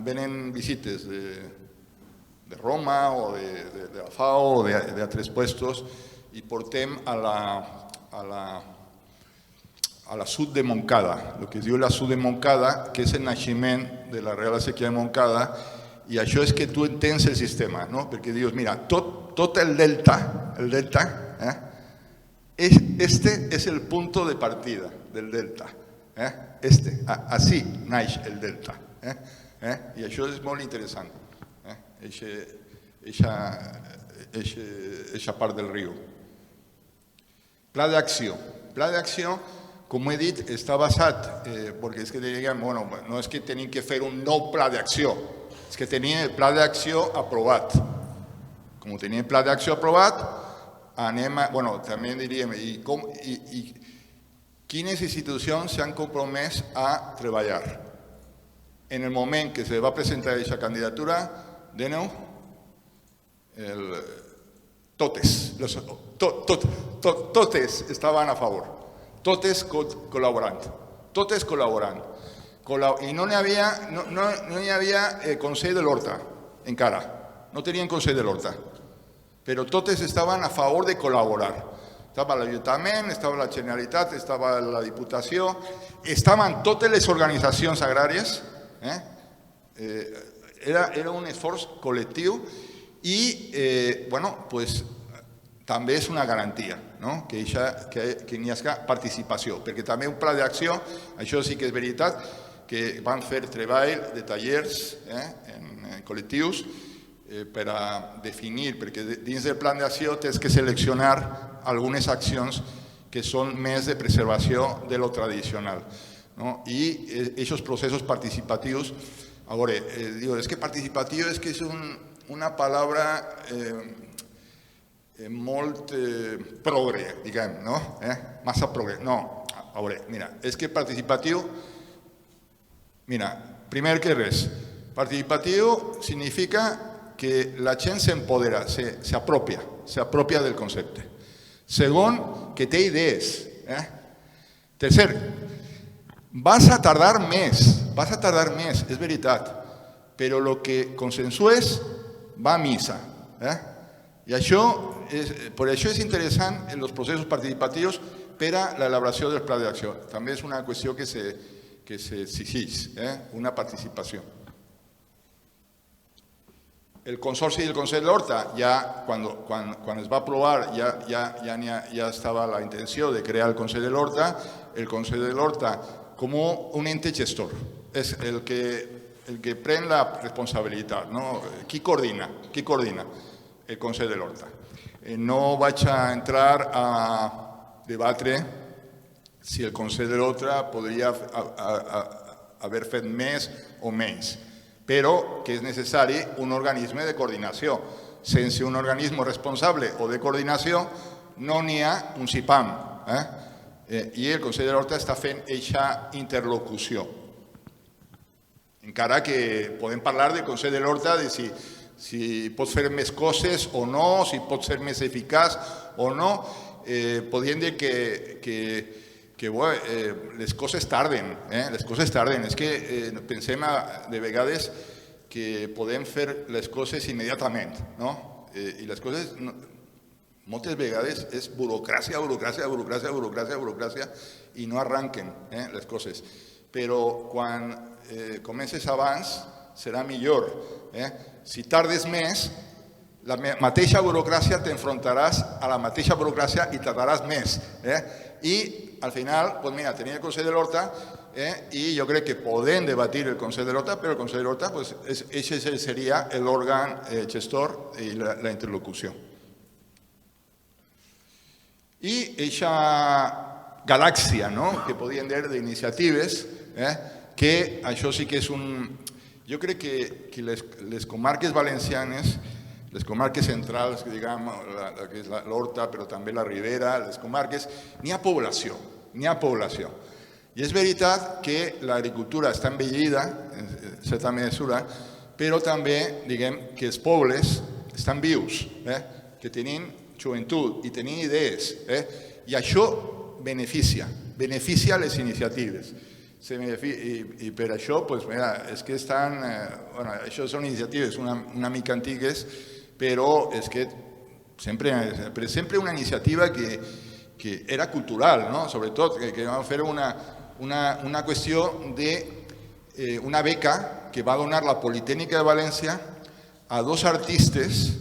venen visites de Roma o de la FAO o d'altres puestos i portem a la sud de Montcada, el que es diu la sud de Montcada, que és el naixement de la Real Sequia de Montcada, i això és que tu entens el sistema, perquè dius, mira, tot el delta, este és el punto de partida del delta, així naix el delta, i això és molt interessant, aquesta part del riu. Pla d'acció, com he dit, està basat, perquè és que diguem, no és que tenim que fer un nou pla d'acció, és que tenim el pla d'acció aprovat. Com tenim el pla d'acció aprovat, anem a, també diríem, i quines institucions s'han compromès a treballar. En el moment que se va presentar aquesta candidatura, de nou, totes estaven a favor, totes col·laborant. I no hi havia Consell de l'Horta, encara. No tenien Consell de l'Horta. Però totes estaven a favor de col·laborar. Estava l'Ajuntament, estava la Generalitat, estava la Diputació, estaven totes les organitzacions agràries, era un esforç col·lectiu i, bueno, pues, també és una garantia, no? Que n'hi hagi participació, perquè també un pla d'acció, això sí que és veritat, que van fer treball de tallers en col·lectius per a definir, perquè dins del pla d'acció tens que seleccionar algunes accions que són més de preservació de lo tradicional, no? I aquests processos participatius, a veure, digo, és que participatiu és que és una paraula molt progre, diguem, no? Massa progre. No, a veure, mira, és que participatiu, mira, primer que res, participatiu significa que la gent s'empodera, s'apropia del concepte. Segon, que té idees. Tercer, vas a tardar més, és veritat, però el que consensues va a missa. I per això és interessant en els processos participatius per a l'elaboració del pla d'acció. També és una qüestió que s'exigeix, una participació. El Consorci del Consell d'Horta, ja quan es va aprovar, ja estava la intenció de crear el Consell de l'Horta. El Consell de l'Horta com un ente gestor, és el que pren la responsabilitat, no? Qui coordina? El Consell de l'Horta. No vaig a entrar a debatre si el Consell de l'Horta podria haver fet més o menys, però que és necessari un organisme de coordinació. Sense un organisme responsable o de coordinació no n'hi ha un CIPAM. I el Consell de l'Horta està fent aquesta interlocució. Encara que podem parlar del Consell de l'Horta de si pot fer més coses o no, si pot ser més eficaç o no. Podríem dir que les coses tarden. És que pensem de vegades que podem fer les coses immediatament, no? I les coses moltes vegades és burocràcia i no arranquen les coses. Però quan comences abans serà millor. Si tardes més, la mateixa burocràcia t'enfrontaràs a la mateixa burocràcia i tardaràs més. I al final, doncs mira, tenim el Consell de l'Horta i jo crec que podem debatir el Consell de l'Horta, però el Consell de l'Horta seria l'òrgan gestor i la interlocució. I aquesta galàxia, que podríem dir d'iniciatives, que això sí que és un... Jo crec que les comarques valencianes, les comarques centrals, diguem, que és l'Horta, però també la Ribera, les comarques, n'hi ha població. I és veritat que l'agricultura està envellida, en certa mesura, però també, diguem, que els pobles estan vius, que tenim joventut i tenim idees, i això beneficia les iniciatives. I per això, és que estan, això són iniciatives una mica antigues, però és que per exemple una iniciativa que era cultural, sobretot, que vam fer una qüestió d'una beca que va donar la Politècnica de València a dos artistes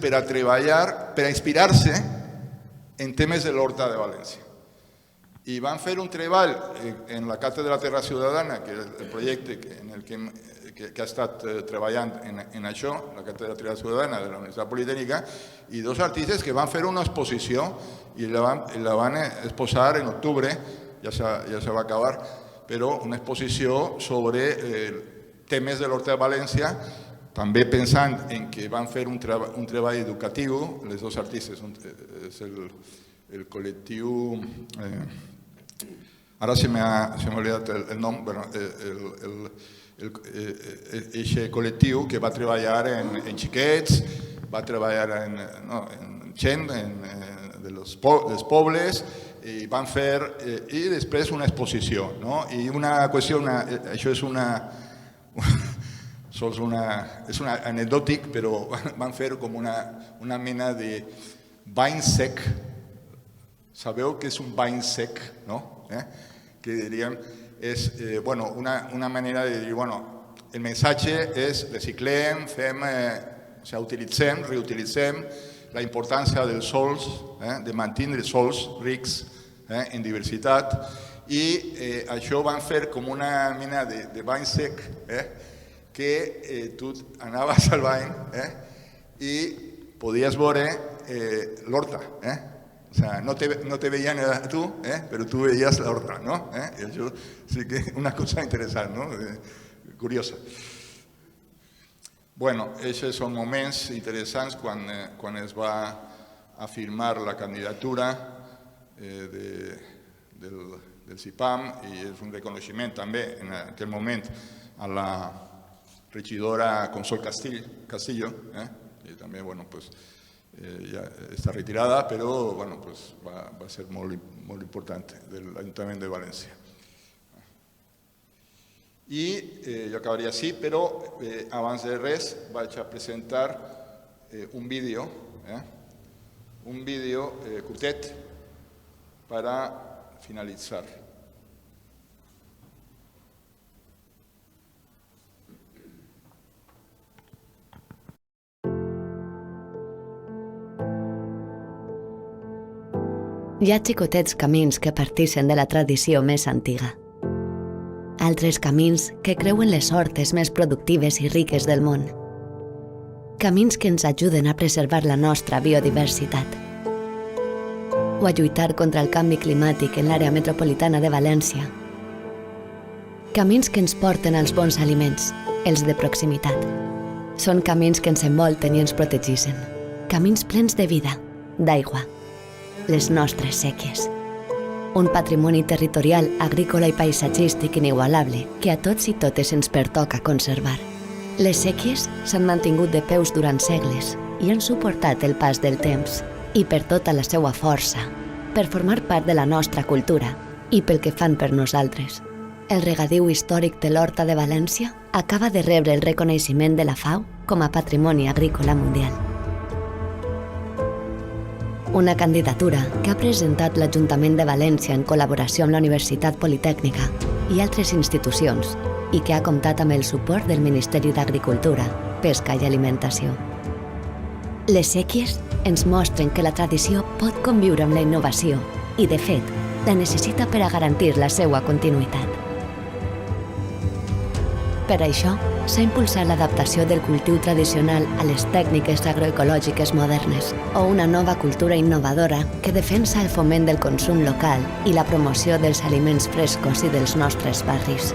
per a treballar, per a inspirar-se en temes de l'Horta de València. I van fer un treball en la Càtedra Terra Ciutadana, que és el projecte en el que ha estat treballant en això, la Càtedra Terra Ciutadana de la Universitat Politècnica, i dos artistes que van fer una exposició i la van exposar en octubre, ja se va acabar, però una exposició sobre temes de l'Horta de València, també pensant en que van fer un treball educatiu, les dos artistes, és el col·lectiu... Ara se m'ha oblidat el nom, aquest col·lectiu que va treballar en xiquets, va treballar en gent dels pobles, i van fer, i després una exposició. I una qüestió, això és un anecdòtic, però van fer com una mena de bany sec sabeu què és un bany sec, no? Que diríem, és una manera de dir, el missatge és reciclem, utilitzem, reutilitzem, la importància dels sòls, de mantenir sòls rics en diversitat, i això van fer com una mena de bany sec, que tu anaves al bany i podies veure l'horta, o sea, no te veían a tú, pero tú veías la horta, ¿no? Y eso sí que es una cosa interesante, ¿no? Curiosa. Bueno, esos son moments interessants quan es va a firmar la candidatura del CIPAM, i és un reconeixement també en aquell moment a la regidora Consol Castillo, que també, ja està retirada, però va ser molt important del Ajuntament de València. I jo acabaria així, però abans de res vaig a presentar un vídeo curtet per a finalitzar. Hi ha xicotets camins que partixen de la tradició més antiga. Altres camins que creuen les hortes més productives i riques del món. Camins que ens ajuden a preservar la nostra biodiversitat. O a lluitar contra el canvi climàtic en l'àrea metropolitana de València. Camins que ens porten als bons aliments, els de proximitat. Són camins que ens envolten i ens protegeixen. Camins plens de vida, d'aigua. Les nostres séquies. Un patrimoni territorial, agrícola i paisatgístic inigualable que a tots i totes ens pertoca conservar. Les séquies s'han mantingut de peus durant segles i han suportat el pas del temps, i per tota la seva força, per formar part de la nostra cultura i pel que fan per nosaltres. El regadiu històric de l'Horta de València acaba de rebre el reconeixement de la FAO com a Patrimoni Agrícola Mundial. Una candidatura que ha presentat l'Ajuntament de València en col·laboració amb la Universitat Politècnica i altres institucions i que ha comptat amb el suport del Ministeri d'Agricultura, Pesca i Alimentació. Les séquies ens mostren que la tradició pot conviure amb la innovació i, de fet, la necessita per a garantir la seva continuïtat. Per això, s'ha impulsat l'adaptació del cultiu tradicional a les tècniques agroecològiques modernes o una nova cultura innovadora que defensa el foment del consum local i la promoció dels aliments frescos i dels nostres barris,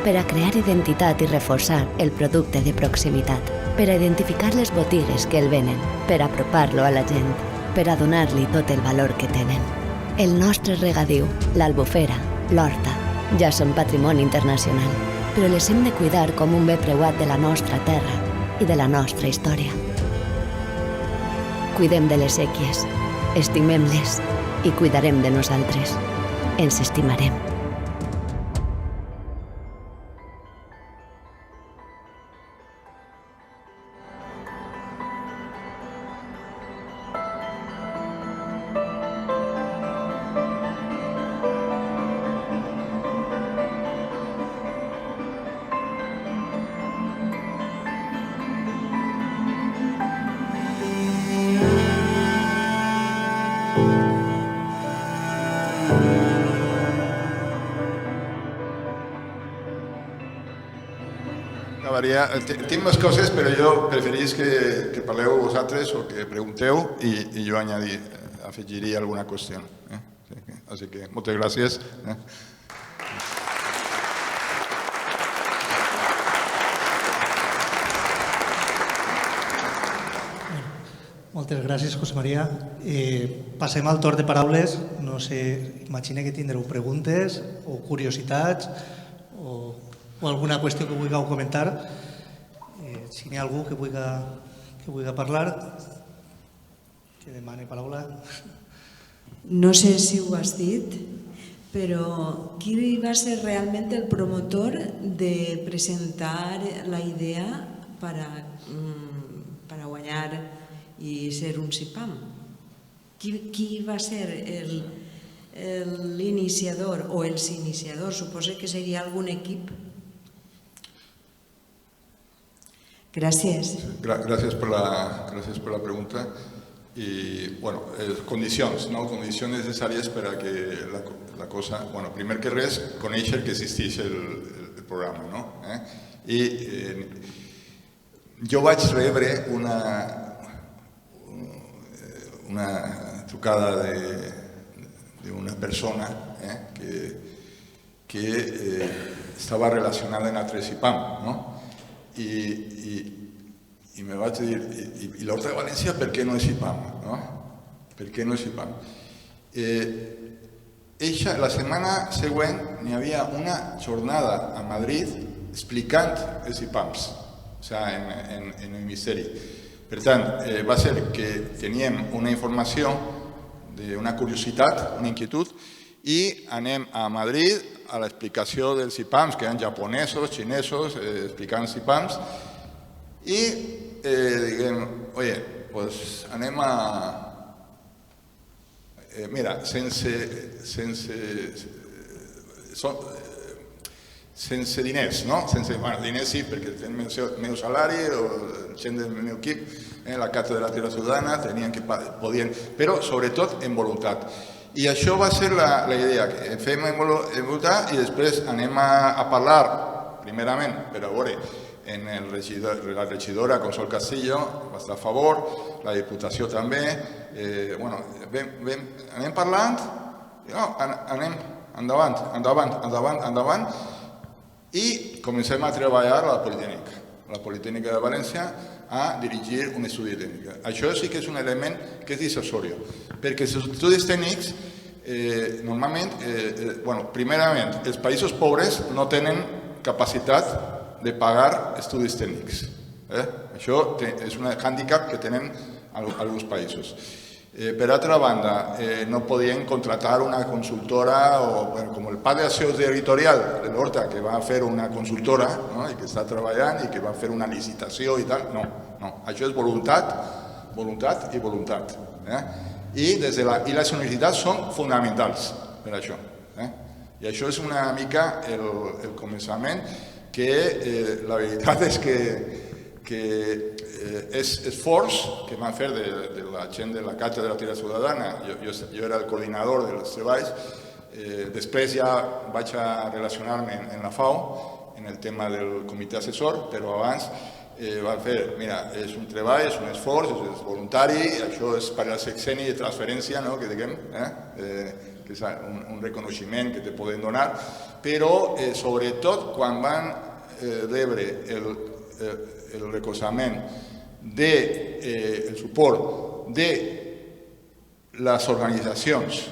per a crear identitat i reforçar el producte de proximitat, per a identificar les botigues que el venen, per a apropar-lo a la gent, per a donar-li tot el valor que tenen. El nostre regadiu, l'Albufera, l'Horta, ja són patrimoni internacional, però les hem de cuidar com un bé preuat de la nostra terra i de la nostra història. Cuidem de les séquies, estimem-les i cuidarem de nosaltres. Ens estimarem. Tinc més coses, però jo preferís que parleu vosaltres o que pregunteu i jo afegiria alguna qüestió. Així que moltes gràcies. Moltes gràcies, José María. Passem al torn de paraules. No sé, imagino que tindreu preguntes o curiositats o alguna qüestió que vulgueu comentar. Si n'hi ha algú que vulgui parlar, que demani paraula. No sé si ho has dit, però qui va ser realment el promotor de presentar la idea per a guanyar i ser un CIPAM? Qui va ser el l'iniciador o els iniciadors? Suposo que seria algun equip. Gràcies. Gràcies per la pregunta. I, bueno, condicions, no? Condicions necessàries per a que la cosa... Bueno, primer que res, conèixer que existeix el programa, no? I jo vaig rebre una trucada d'una persona que estava relacionada en altres IPAM, no? I me vaig dir, i l'Horta de València per què no és IPAM? No? Per què no és IPAM? La setmana següent n'hi havia una jornada a Madrid explicant els IPAMs, o sigui, en el Ministeri. Per tant, va ser que teníem una informació, una curiositat, una inquietud, i anem a Madrid a l'explicació dels IPAMs, que eren japonesos, xinesos, explicant els IPAMs, i diguem, oye, pues anem a... Mira, sense diners, no? Bueno, diners sí, perquè tenen el meu salari, o gent del meu equip, la Càtedra Ciutadana, podien, però sobretot en voluntat. I això va ser la idea, que fem en voluntat i després anem a parlar, primerament, per a veure, la regidora Consol Castillo va estar a favor, la Diputació també, bueno, anem parlant, anem endavant, i comencem a treballar a la Politécnica de València, a dirigir un estudi tècnic. Això sí que és un element que és dissuasori, perquè els estudis tècnics, normalment, primerament, els països pobres no tenen capacitat de pagar estudis tècnics. Això és un hàndicap que tenen alguns països. Per altra banda, no podien contratar una consultora, com el Pla d'Acció Territorial de l'Horta, que va fer una consultora i que està treballant i que va fer una licitació i tal. No, això és voluntat i voluntat. I les universitats són fonamentals per això. I això és una mica el començament, que la veritat és que és esforç que van fer de la gent de la Càtedra Ciutadana. Jo era el coordinador dels treballs. Després ja vaig a relacionar-me en la FAO, en el tema del comitè assessor, però abans van fer, mira, és un treball, és un esforç, és voluntari, això és per al sexeni de transferència, que diguem, que és un reconeixement que te poden donar, però sobretot quan van rebre el recolzament, el suport de les organitzacions,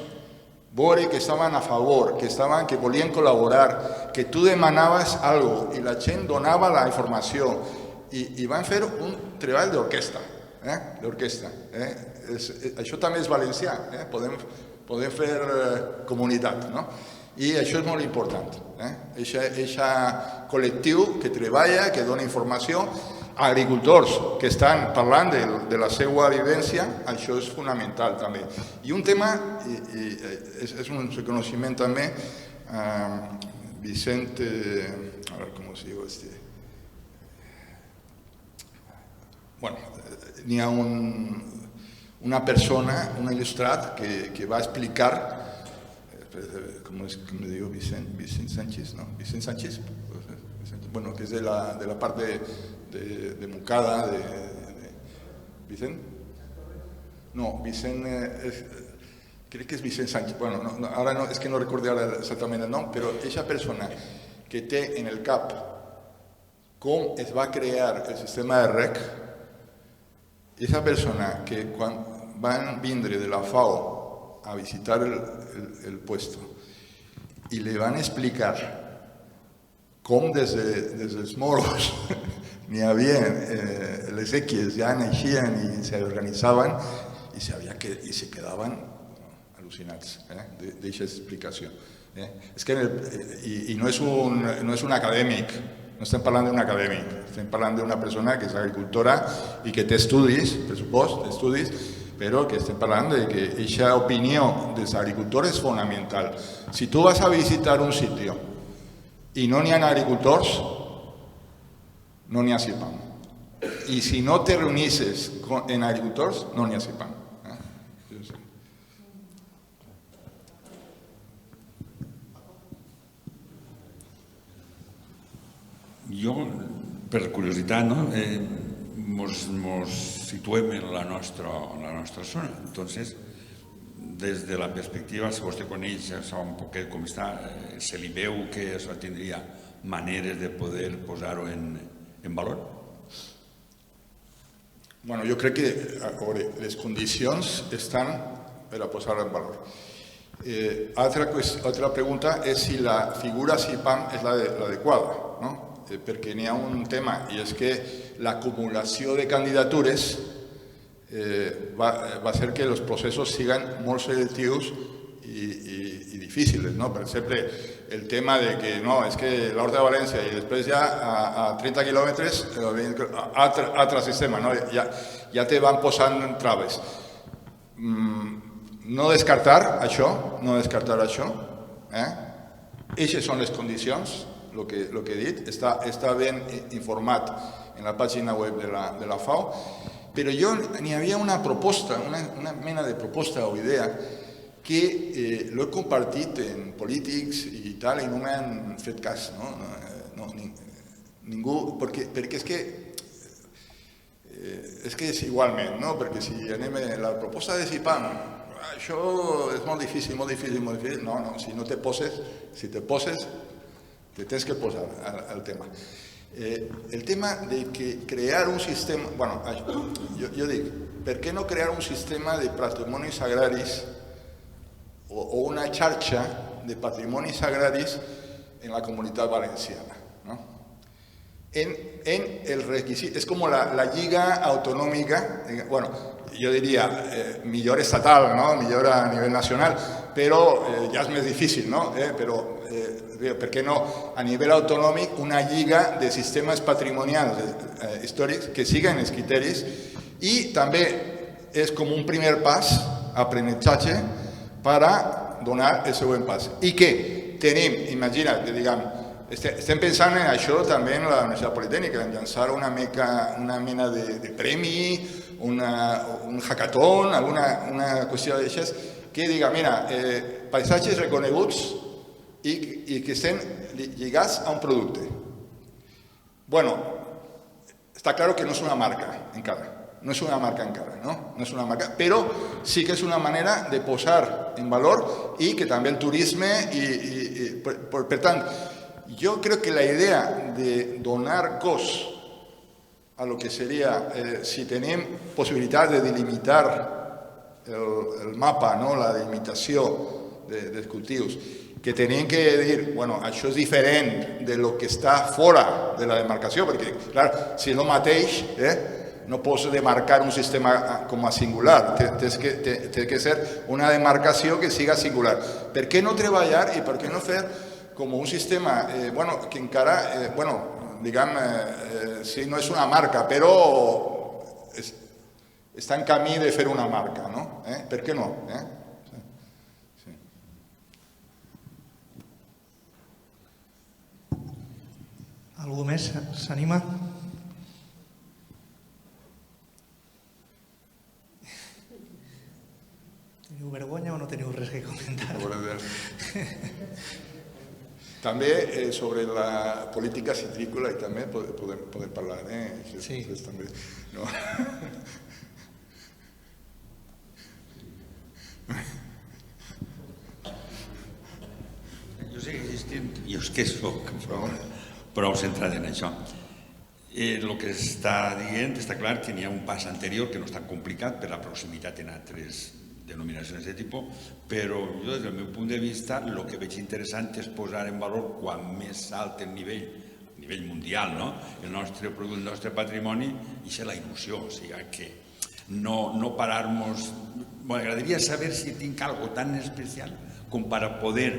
veure que estaven a favor, que volien col·laborar, que tu demanaves alguna cosa i la gent donava la informació, i van fer un treball d'orquestra. Això també és valencià, podem fer comunitat, i això és molt important. Aquest col·lectiu que treballa, que dona informació, agricultors que estan parlant de la seva vivència, això és fonamental també. I un tema, és un reconeixement també, Vicent, a veure com es diu, bueno, n'hi ha una persona, un il·lustrat, que va explicar, com me diu Vicent Sánchez, no? Vicent Sánchez, bueno, que és de la part de Montcada, Vicent? No, Vicent, crec que és Vicent Sánchez, bueno, ara no, és que no recordo ara exactament el nom, però aquesta persona que té en el cap com es va crear el sistema de REC, aquesta persona que quan van vindre de la FAO a visitar el puesto i li van explicar com des dels moros n'hi havia les equies, ja naixien i s'organitzaven i se quedaven al·lucinats d'aquesta explicació. I no és un acadèmic, no estem parlant d'un acadèmic, estem parlant d'una persona que és agricultora i que té estudis, pressupost d'estudis, però que estem parlant de que aquesta opinió dels agricultors és fonamental. Si tu vas a visitar un sitio i no n'hi ha agricultors, no n'hi ha CIPAM. I si no te reunices en agricultors, no n'hi ha CIPAM. Jo, per curiositat, mos situem en la nostra zona. Entonces, des de la perspectiva, si vostè coneix un poquet com està, se li veu que això tindria maneres de poder posar-ho en valor? Bueno, jo crec que les condicions estan per a posar-ho en valor. Altra pregunta és si la figura CIPAM és l'adequada, no? Perquè n'hi ha un tema, i és que l'acumulació de candidatures va fer que els processos siguin molt selectius i difícils, no? Per exemple, el tema de que no, és que l'Horta de València i després ja a 30 quilòmetres altre sistema, no? Ja te van posant traves. No descartar això, Eixes són les condicions, el que he dit, està ben informat en la pàgina web de la FAO, però n'hi havia una proposta, una mena de proposta o idea que l'he compartit en polítics i tal, i no m'han fet cas, ningú, perquè és que és igualment, no? Perquè si anem a la proposta de CIPAM, això és molt difícil, no, si no te poses, te tens que posar el tema. El tema de que crear un sistema, bueno, jo dic, per què no crear un sistema de patrimonis agraris o una xarxa de patrimonis agraris en la comunitat valenciana? En el requisit, és com la lliga autonòmica, bueno, jo diria millor estatal, millor a nivell nacional, però ja és més difícil, però per què no a nivell autonòmic una lliga de sistemes patrimonials històrics que siguen els criteris, i també és com un primer pas, aprenentatge, per a donar el següent pas. I que tenim, imagina't, estem pensant en això també en la Universitat Politècnica, en llançar una mena de premi, un hackathon, una qüestió d'aixes, que diga, mira, paisatges reconeguts i que estem lligats a un producte. Bueno, està clar que no és una marca encara, no? No és una marca, però sí que és una manera de posar en valor i que també el turisme, per tant, jo crec que la idea de donar cos a lo que seria, si tenim possibilitat de delimitar el mapa, la delimitació dels cultius, que tenim que dir, bueno, això és diferent de lo que està fora de la demarcació, perquè, clar, si és el mateix, no pots demarcar un sistema com a singular, té que ser una demarcació que siga singular. Per què no treballar i per què no fer com un sistema, que encara, diguem, sí, no és una marca, però està en camí de fer una marca, no? Per què no? Algú més s'anima? Teniu vergonya o no teniu res que comentar? També sobre la política citrícola i també podem parlar, Sí. Jo segueixo insistint, i és que soc prou centrat en això. El que està dient, està clar que n'hi ha un pas anterior que no és tan complicat per la proximitat en altres denominacions de tipus, però jo des del meu punt de vista el que veig interessant és posar en valor quan més alt el nivell mundial, el nostre producte, el nostre patrimoni, i és la il·lusió, o sigui que no parar-nos... M'agradaria saber si tinc algo tan especial com per a poder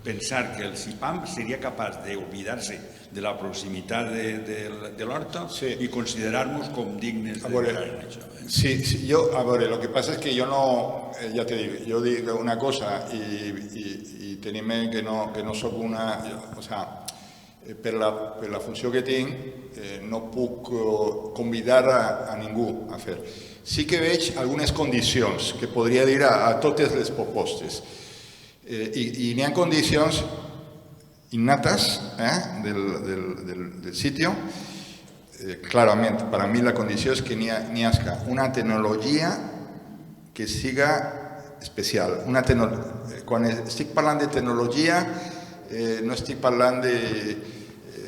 pensar que el CIPAM seria capaç d'oblidar-se de la proximitat de l'horta i considerar-nos com dignes d'entrar en això. Sí, yo, a ver, lo que pasa es que yo no, ya te digo, yo digo una cosa y tenime que no soc una, o sea, per la funció que tinc no puc convidar a ningú a fer. Sí que veig algunes condicions que podria dir a totes les propostes. Y n'hi ha condicions innatas del sitio. Claramente, para mí la condición es que n'hi hagi una tecnologia que siga especial. Quan estic parlant de tecnologia, no estic parlant de,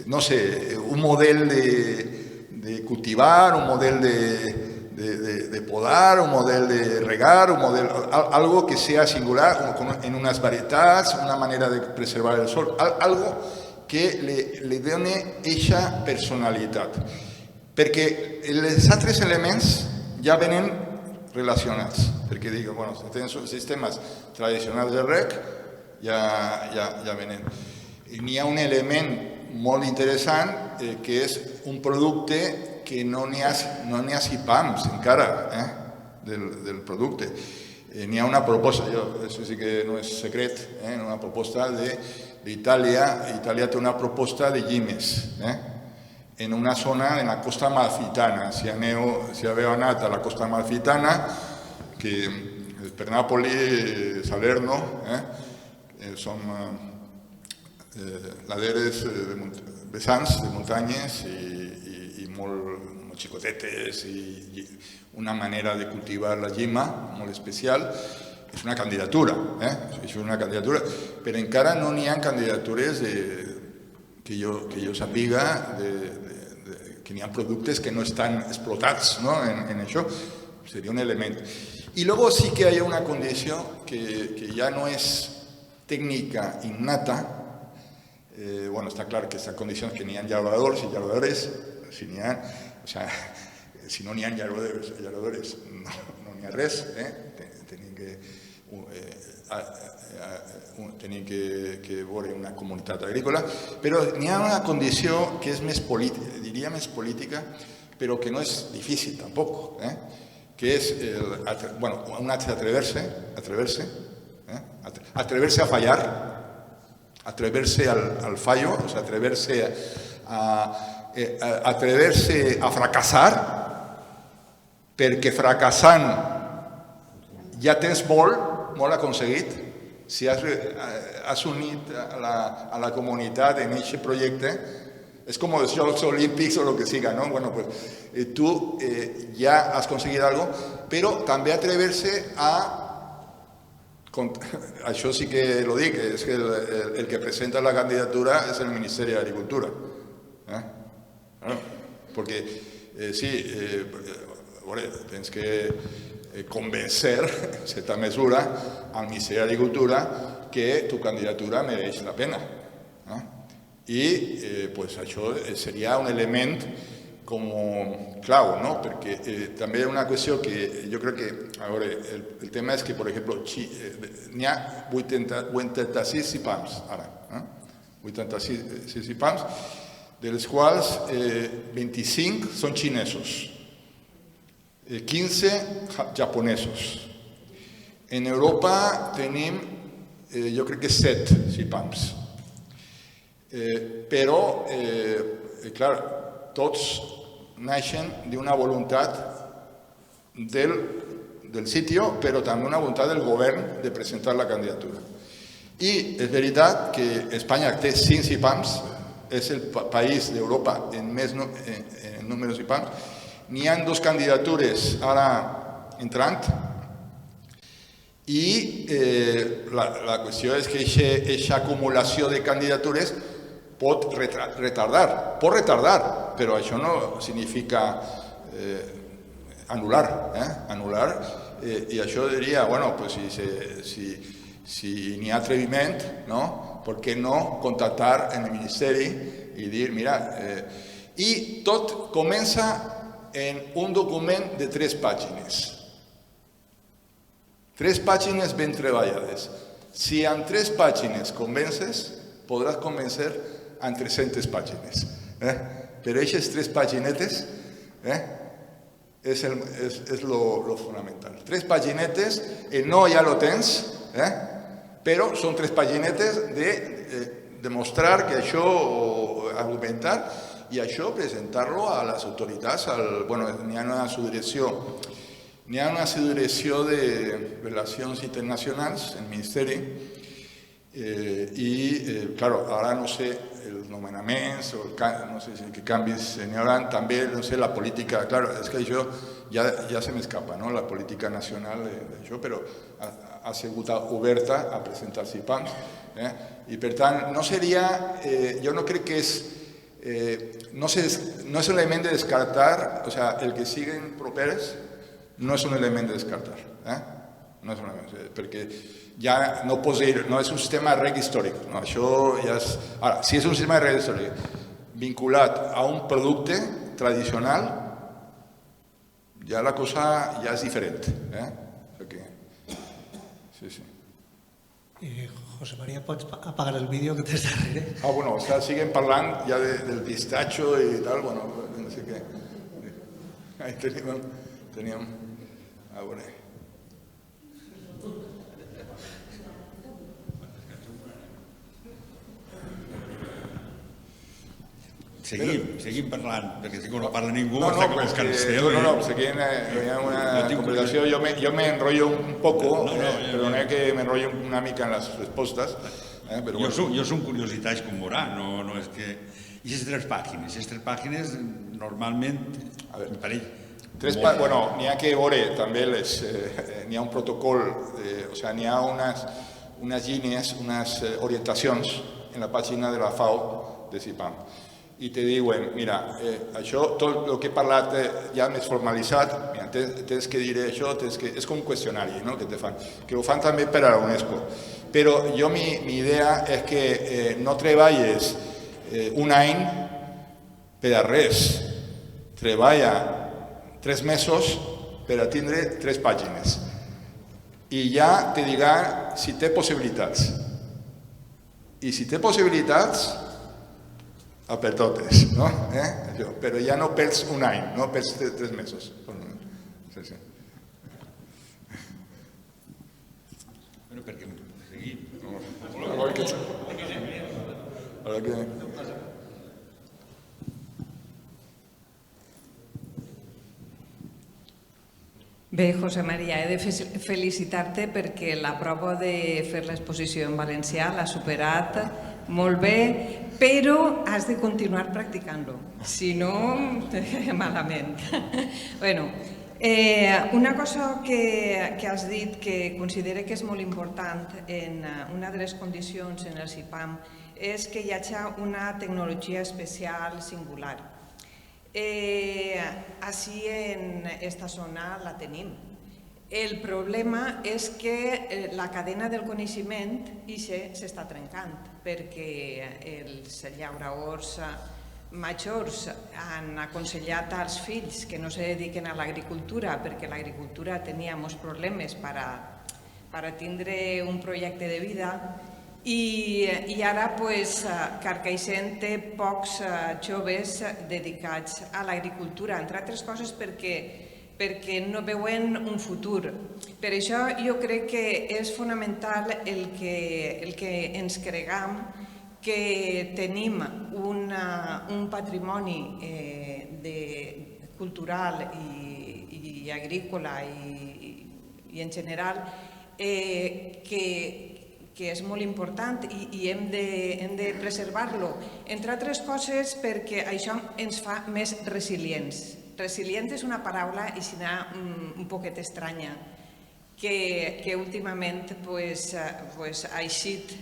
no sé, un model de cultivar, un model de podar, un model de regar, algo que sea singular en unas varietats, una manera de preservar el sol, algo que li doni eixa personalitat. Perquè els altres elements ja venen relacionats. Perquè dic, bueno, si tenen sistemes tradicionals de reg, ja venen. I n'hi ha un element molt interessant que és un producte que no n'hi ha CIPAMs encara del producte. N'hi ha una proposta, això sí que no és secret, una proposta d'Itàlia. Itàlia té una proposta de llimes en una zona, en la costa amalfitana. Si haveu anat a la costa amalfitana, que per Nàpoli, Salerno, són laderes vessants de muntanyes i molt xicotetes i una manera de cultivar la llima molt especial. És una candidatura, però encara no n'hi ha candidatures que jo sàpiga que n'hi ha productes que no estan explotats en això. Seria un element. Y luego sí que hay una condición que ya no es técnica innata. Bueno, está claro que esta condición es que n'hi ha llauradors i llauradores, si no n'hi ha llauradores no n'hi ha res, tenim que veure una comunitat agrícola, però n'hi ha una condició que és més política, diria més política, però que no és difícil tampoc, que és un altre atreverse a fallar, atreverse al fallo, o sea, atreverse a fracassar, perquè fracassant ja tens molt aconseguit. Si has unit a la comunitat en aquest projecte, es como los Juegos Olímpics o lo que siga, ¿no? Bueno, pues tú ya has conseguido algo, pero també atreverse a... Això sí que lo dic, és que el que presenta la candidatura és el Ministeri d'Agricultura. Porque sí, tens que convencer, en certa mesura, al Ministeri d'Agricultura que tu candidatura mereix la pena. I pues això seria un element com clau, no? Perquè també una qüestió que jo crec que, a veure, el tema és que, per exemple, n'hi ha 86 CIPAMs ara, 86 CIPAMs, dels quals 25 són xinesos, 15 japonesos. En Europa tenim, jo crec que 7 CIPAMs. Però, clar, tots naixen d'una voluntat del sitio, però també una voluntat del govern de presentar la candidatura. I és veritat que Espanya té 5 CIPAMs, és el país d'Europa en més número de CIPAMs. N'hi ha 2 candidatures ara entrant, i la qüestió és que aquesta acumulació de candidatures pot retardar, però això no significa anul·lar, i això diria, bueno, pues si n'hi ha atreviment, per què no contactar en el Ministeri i dir, mira, i tot comença en un document de 3 pàgines. 3 pàgines ben treballades. Si en 3 pàgines convences, podràs convencer en 300 pàgines. Però aquestes 3 paginetes és lo fonamental. 3 paginetes, el no ja lo tens, però són 3 paginetes de demostrar que això, argumentar, i això presentar-lo a les autoritats. N'hi ha una subdirecció de Relacions Internacionals, el Ministeri, i, clar, ara no sé els nomenaments, no sé què canvis n'hi haurà, també, no sé, la política, clar, és que això ja se m'escapa, no?, la política nacional d'això, però ha sigut oberta a presentar CIPAM, i per tant, no seria, jo no crec que és, no és un element de descartar, o sigui, el que siguin properes no és un element de descartar, no és un element, perquè ja no pot ser, no és un sistema de reg històric, no, això ja és... Ara, si és un sistema de reg històric vinculat a un producte tradicional, ja la cosa ja és diferent, sí, sí. José María, pots apagar el vídeo que tens darrere? Bueno, o sigui, siguen parlant ja del pistatxo i tal, bueno, no sé què. Ahí teníem... A veure... Seguim parlant, perquè si no parla ningú, no, hasta que ens cansem. No, seguim, hi ha una conversació, yo me enrollo un poco, perdoneu que me enrollo una mica en les respostes. Jo són curiositats com veurà, no és que... I aquestes 3 pàgines, normalment, me pareix... Bueno, n'hi ha que veure també, n'hi ha un protocol, o sigui, n'hi ha unes línies, unes orientacions en la pàgina de la FAO de CIPAM. I te diuen, mira, això, tot el que he parlat ja més formalitzat, mira, tens que dir això, és com un qüestionari que te fan, que ho fan també per a la UNESCO. Però jo, mi idea és que no treballes un any per a res, treballa 3 mesos per a tindre 3 pàgines. I ja te dirà si té possibilitats. I si té possibilitats, per totes, no? Però ja no perds un any, no perds 3 mesos. Sí. Bueno, perquè seguim. Bé, José María, he de felicitar-te perquè la prova de fer l'exposició en valencià l'ha superat molt bé, però has de continuar practicant-lo, si no, malament. Bueno, una cosa que has dit que considero que és molt important en una de les condicions en el CIPAM és que hi hagi una tecnologia especial singular. Així en aquesta zona la tenim. El problema és que la cadena del coneixement s'està trencant perquè els llauradors majors han aconsellat als fills que no se dediquen a l'agricultura perquè l'agricultura tenia molts problemes per a tindre un projecte de vida i ara Carcaixent té pocs joves dedicats a l'agricultura, entre altres coses perquè no veuen un futur. Per això jo crec que és fonamental el que ens creguem que tenim un patrimoni cultural i agrícola i en general que és molt important i hem de preservar-lo, entre altres coses perquè això ens fa més resilients. Resilient és una paraula un poquet estranya que últimament ha eixit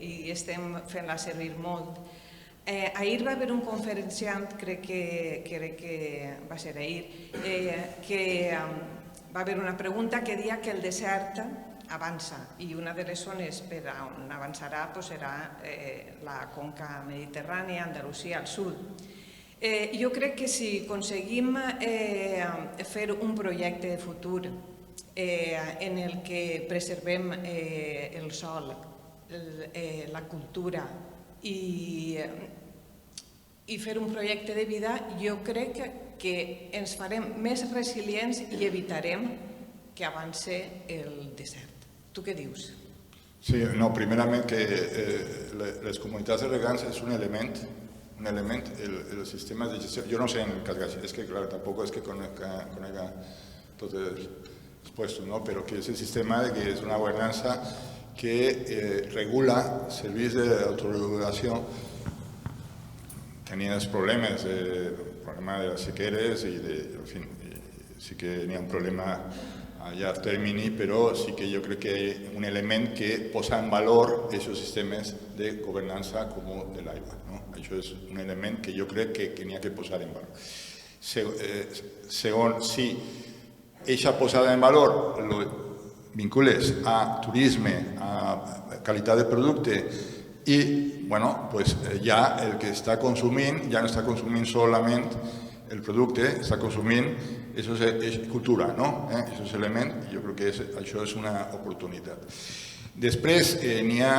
i estem fent-la servir molt. Ahir va haver un conferenciant, crec que va ser ahir, que va haver una pregunta que deia que el desert avança i una de les zones per on avançarà serà la conca mediterrània, Andalusia, al sud. Jo crec que si aconseguim fer un projecte de futur en el que preservem el sol, la cultura i fer un projecte de vida, jo crec que ens farem més resilients i evitarem que avance el desert. Tu què dius? Sí, no, primerament que les comunitats de regants és un element, el sistema de gestió. Jo no sé en el cas Gaix, és que clar, tampoc és que conega tots els puestos, ¿no? Pero que es el sistema de que es una gobernanza que regula serveis d'autoregulació. Tenían problemas, el problema de las sequeres y en fin, sí que tenía un problema a llarg termini, però sí que jo crec que hi ha un element que posa en valor aquests sistemes de governança com de l'aigua. No? Això és un element que jo crec que n'hi ha que posar en valor. Segon, si aquesta posada en valor lo vincules a turisme, a qualitat de producte i, bueno, pues ja el que està consumint ja no està consumint solament el producte, està consumint cultura, no? Aquests elements, jo crec que això és una oportunitat. Després n'hi ha,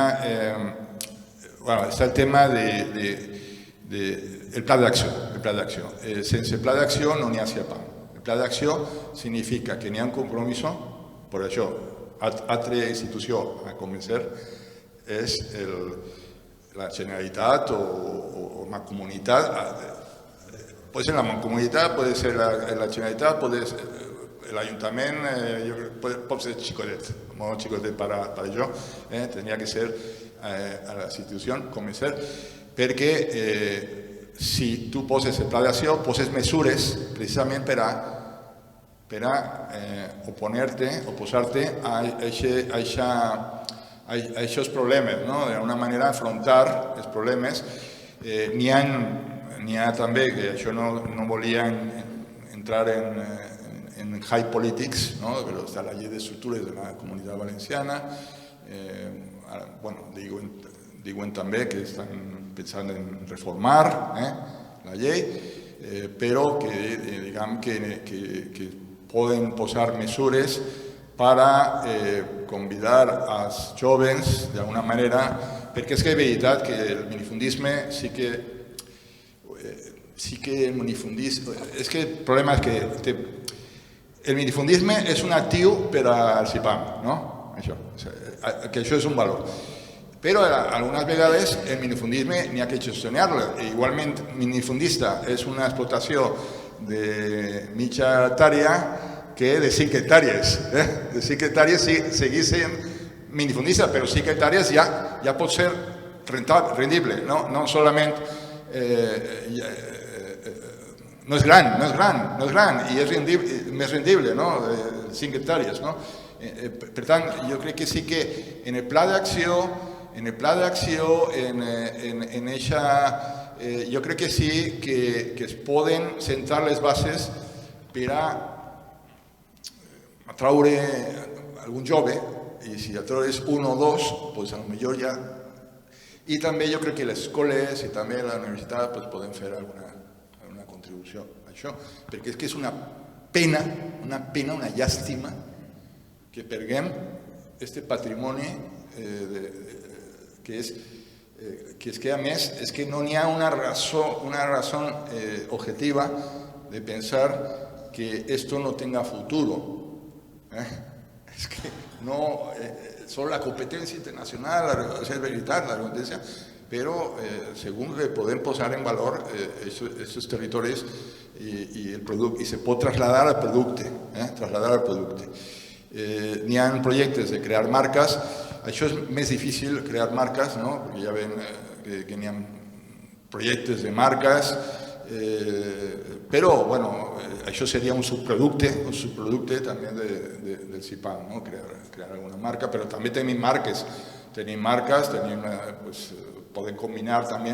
està el tema del pla d'acció. Sense pla d'acció no n'hi ha CIAPAM. El pla d'acció significa que n'hi ha un compromís, per això, altra institució a convencer és la Generalitat o la comunitat. Puede ser la mancomunitat, puede ser la Generalitat, puede ser l'Ajuntament, pot ser xicotet, molt xicotet per a això, tenia que ser a la institució convencer, perquè si tu poses el pla d'acció, poses mesures precisament per a oponer-te o posar-te a aquests problemes, d'una manera afrontar els problemes. N'hi ha també, que això no volien entrar en high politics, però està la llei d'estructures de la Comunitat Valenciana, diuen també que estan pensant en reformar la llei, però que diguem que poden posar mesures per convidar als joves d'alguna manera, perquè és que és veritat que el minifundisme sí que el minifundisme... És que el problema és que el minifundisme és un actiu per al CIPAM, no? Que això és un valor. Però algunes vegades el minifundisme n'hi ha que gestionar-lo. Igualment, minifundista és una explotació de mitja hectàrea que de 5 hectàrees. De 5 hectàrees segueix sent minifundista, però 5 hectàrees ja pot ser rendible, no solament... No és gran i és més rendible, 5 hectàrees. Per tant, jo crec que sí que en el pla d'acció, jo crec que sí que es poden centrar les bases per a atraure algun jove, i si atraures un o dos, doncs potser ja... I també jo crec que les escoles i també la universitat poden fer alguna contribució a això, perquè és que és una pena, una llàstima que perguem aquest patrimoni que és que a més és que no n'hi ha una raó objetiva de pensar que esto no tenga futuro. Es que no, solo la competencia internacional, es veritat, la competencia, però segur que podem posar en valor aquests territoris i se pot traslladar al producte. N'hi ha projectes de crear marques, això és més difícil crear marques, perquè ja veiem que n'hi ha projectes de marques, però això seria un subproducte també del CIPAM, crear alguna marca, però també tenim marques, poden combinar també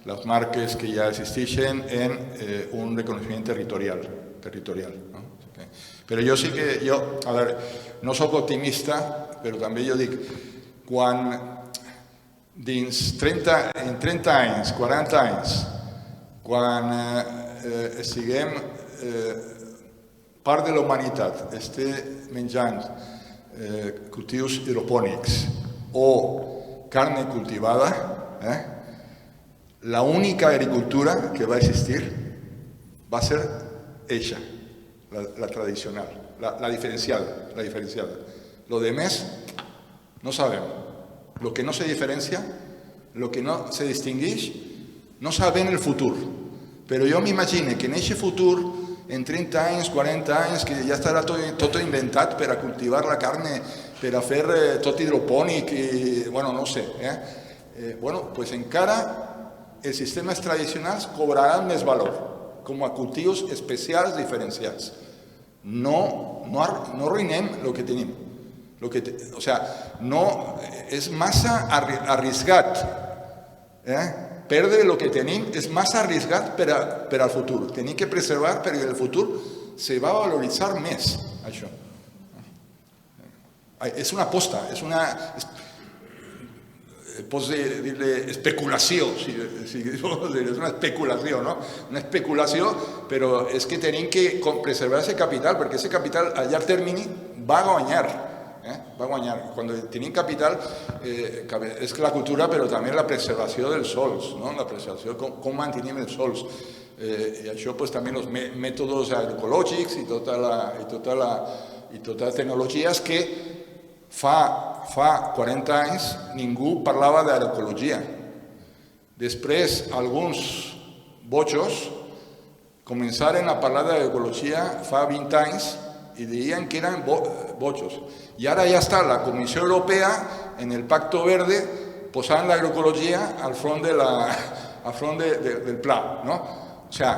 les marques que ja existeixen en un reconeixement territorial. Però jo sí que, no soc optimista, però també jo dic, quan en 30 anys, 40 anys, quan estiguem part de la humanitat esté menjant cultius hidropònics o carne cultivada, la única agricultura que va a existir va a ser eixa, la tradicional, la diferenciada. Lo demás no sabemos. Lo que no se diferencia, lo que no se distingueix, no sabem el futur. Però jo m'imagino que en aquest futur, en 30 anys, 40 anys, que ja estarà tot inventat per a cultivar la carne, per a fer tot hidropònic, i, bueno, no sé. Bueno, pues encara els sistemes tradicionals cobraran més valor, com a cultius especials diferenciats. No arruïnem el que tenim. O sea, no, és massa arriscat. Perdre el que tenim és massa arriscat per al futur. Tenim que preservar perquè el futur se va a valoritzar més, això. És una aposta, és una... Pots dir-li especulació, és una especulació, no? Una especulació, però és que tenim que preservar aquest capital, perquè aquest capital a llarg termini va guanyar. Va guanyar. Quan tenim capital és la cultura, però també la preservació dels sols, la preservació, com mantenim els sols. I això també els mètodes agroecològics i totes les tecnologies que fa 40 anys ningú parlava d'agroecologia. Després, alguns bojos començaren a parlar d'agroecologia fa 20 anys i deien que eren bojos. I ara ja està la Comissió Europea en el Pacto Verde posant l'agroecologia al front del pla. O sigui,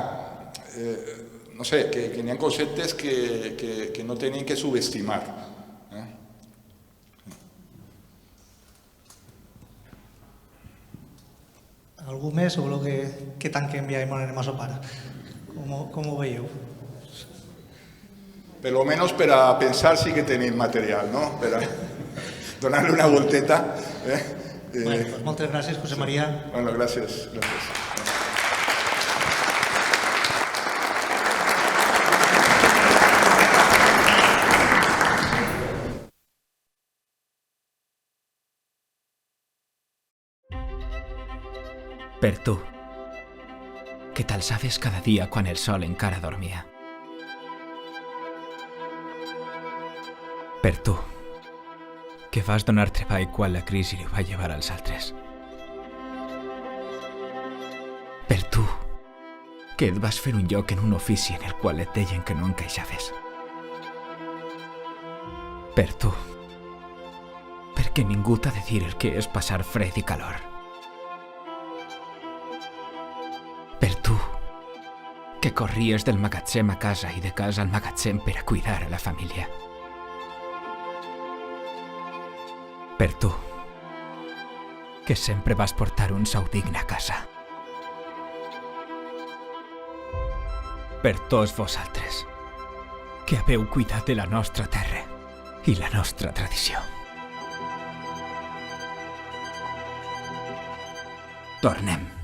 no sé, que hi ha conceptes que no tenim que subestimar. Algú més o voleu que tanquem ja i anem a sopar? Com ho veieu? Per lo menos per a pensar sí que tenim material, no? Per a donar-li una volteta. Bueno, pues moltes gràcies, José María. Bueno, gràcies. Per tu, que t'alçaves cada dia quan el sol encara dormia. Per tu, que vas donar treball quan la crisi li va llevar als altres. Per tu, que et vas fer un lloc en un ofici en el qual et deien que no encaixaves. Per tu, perquè ningú t'ha de dir el que és passar fred i calor. Per tu, que corries del magatzem a casa i de casa al magatzem per a cuidar a la família. Per tu, que sempre vas portar un sou digne a casa. Per tots vosaltres, que haveu cuidat de la nostra terra i la nostra tradició. Tornem.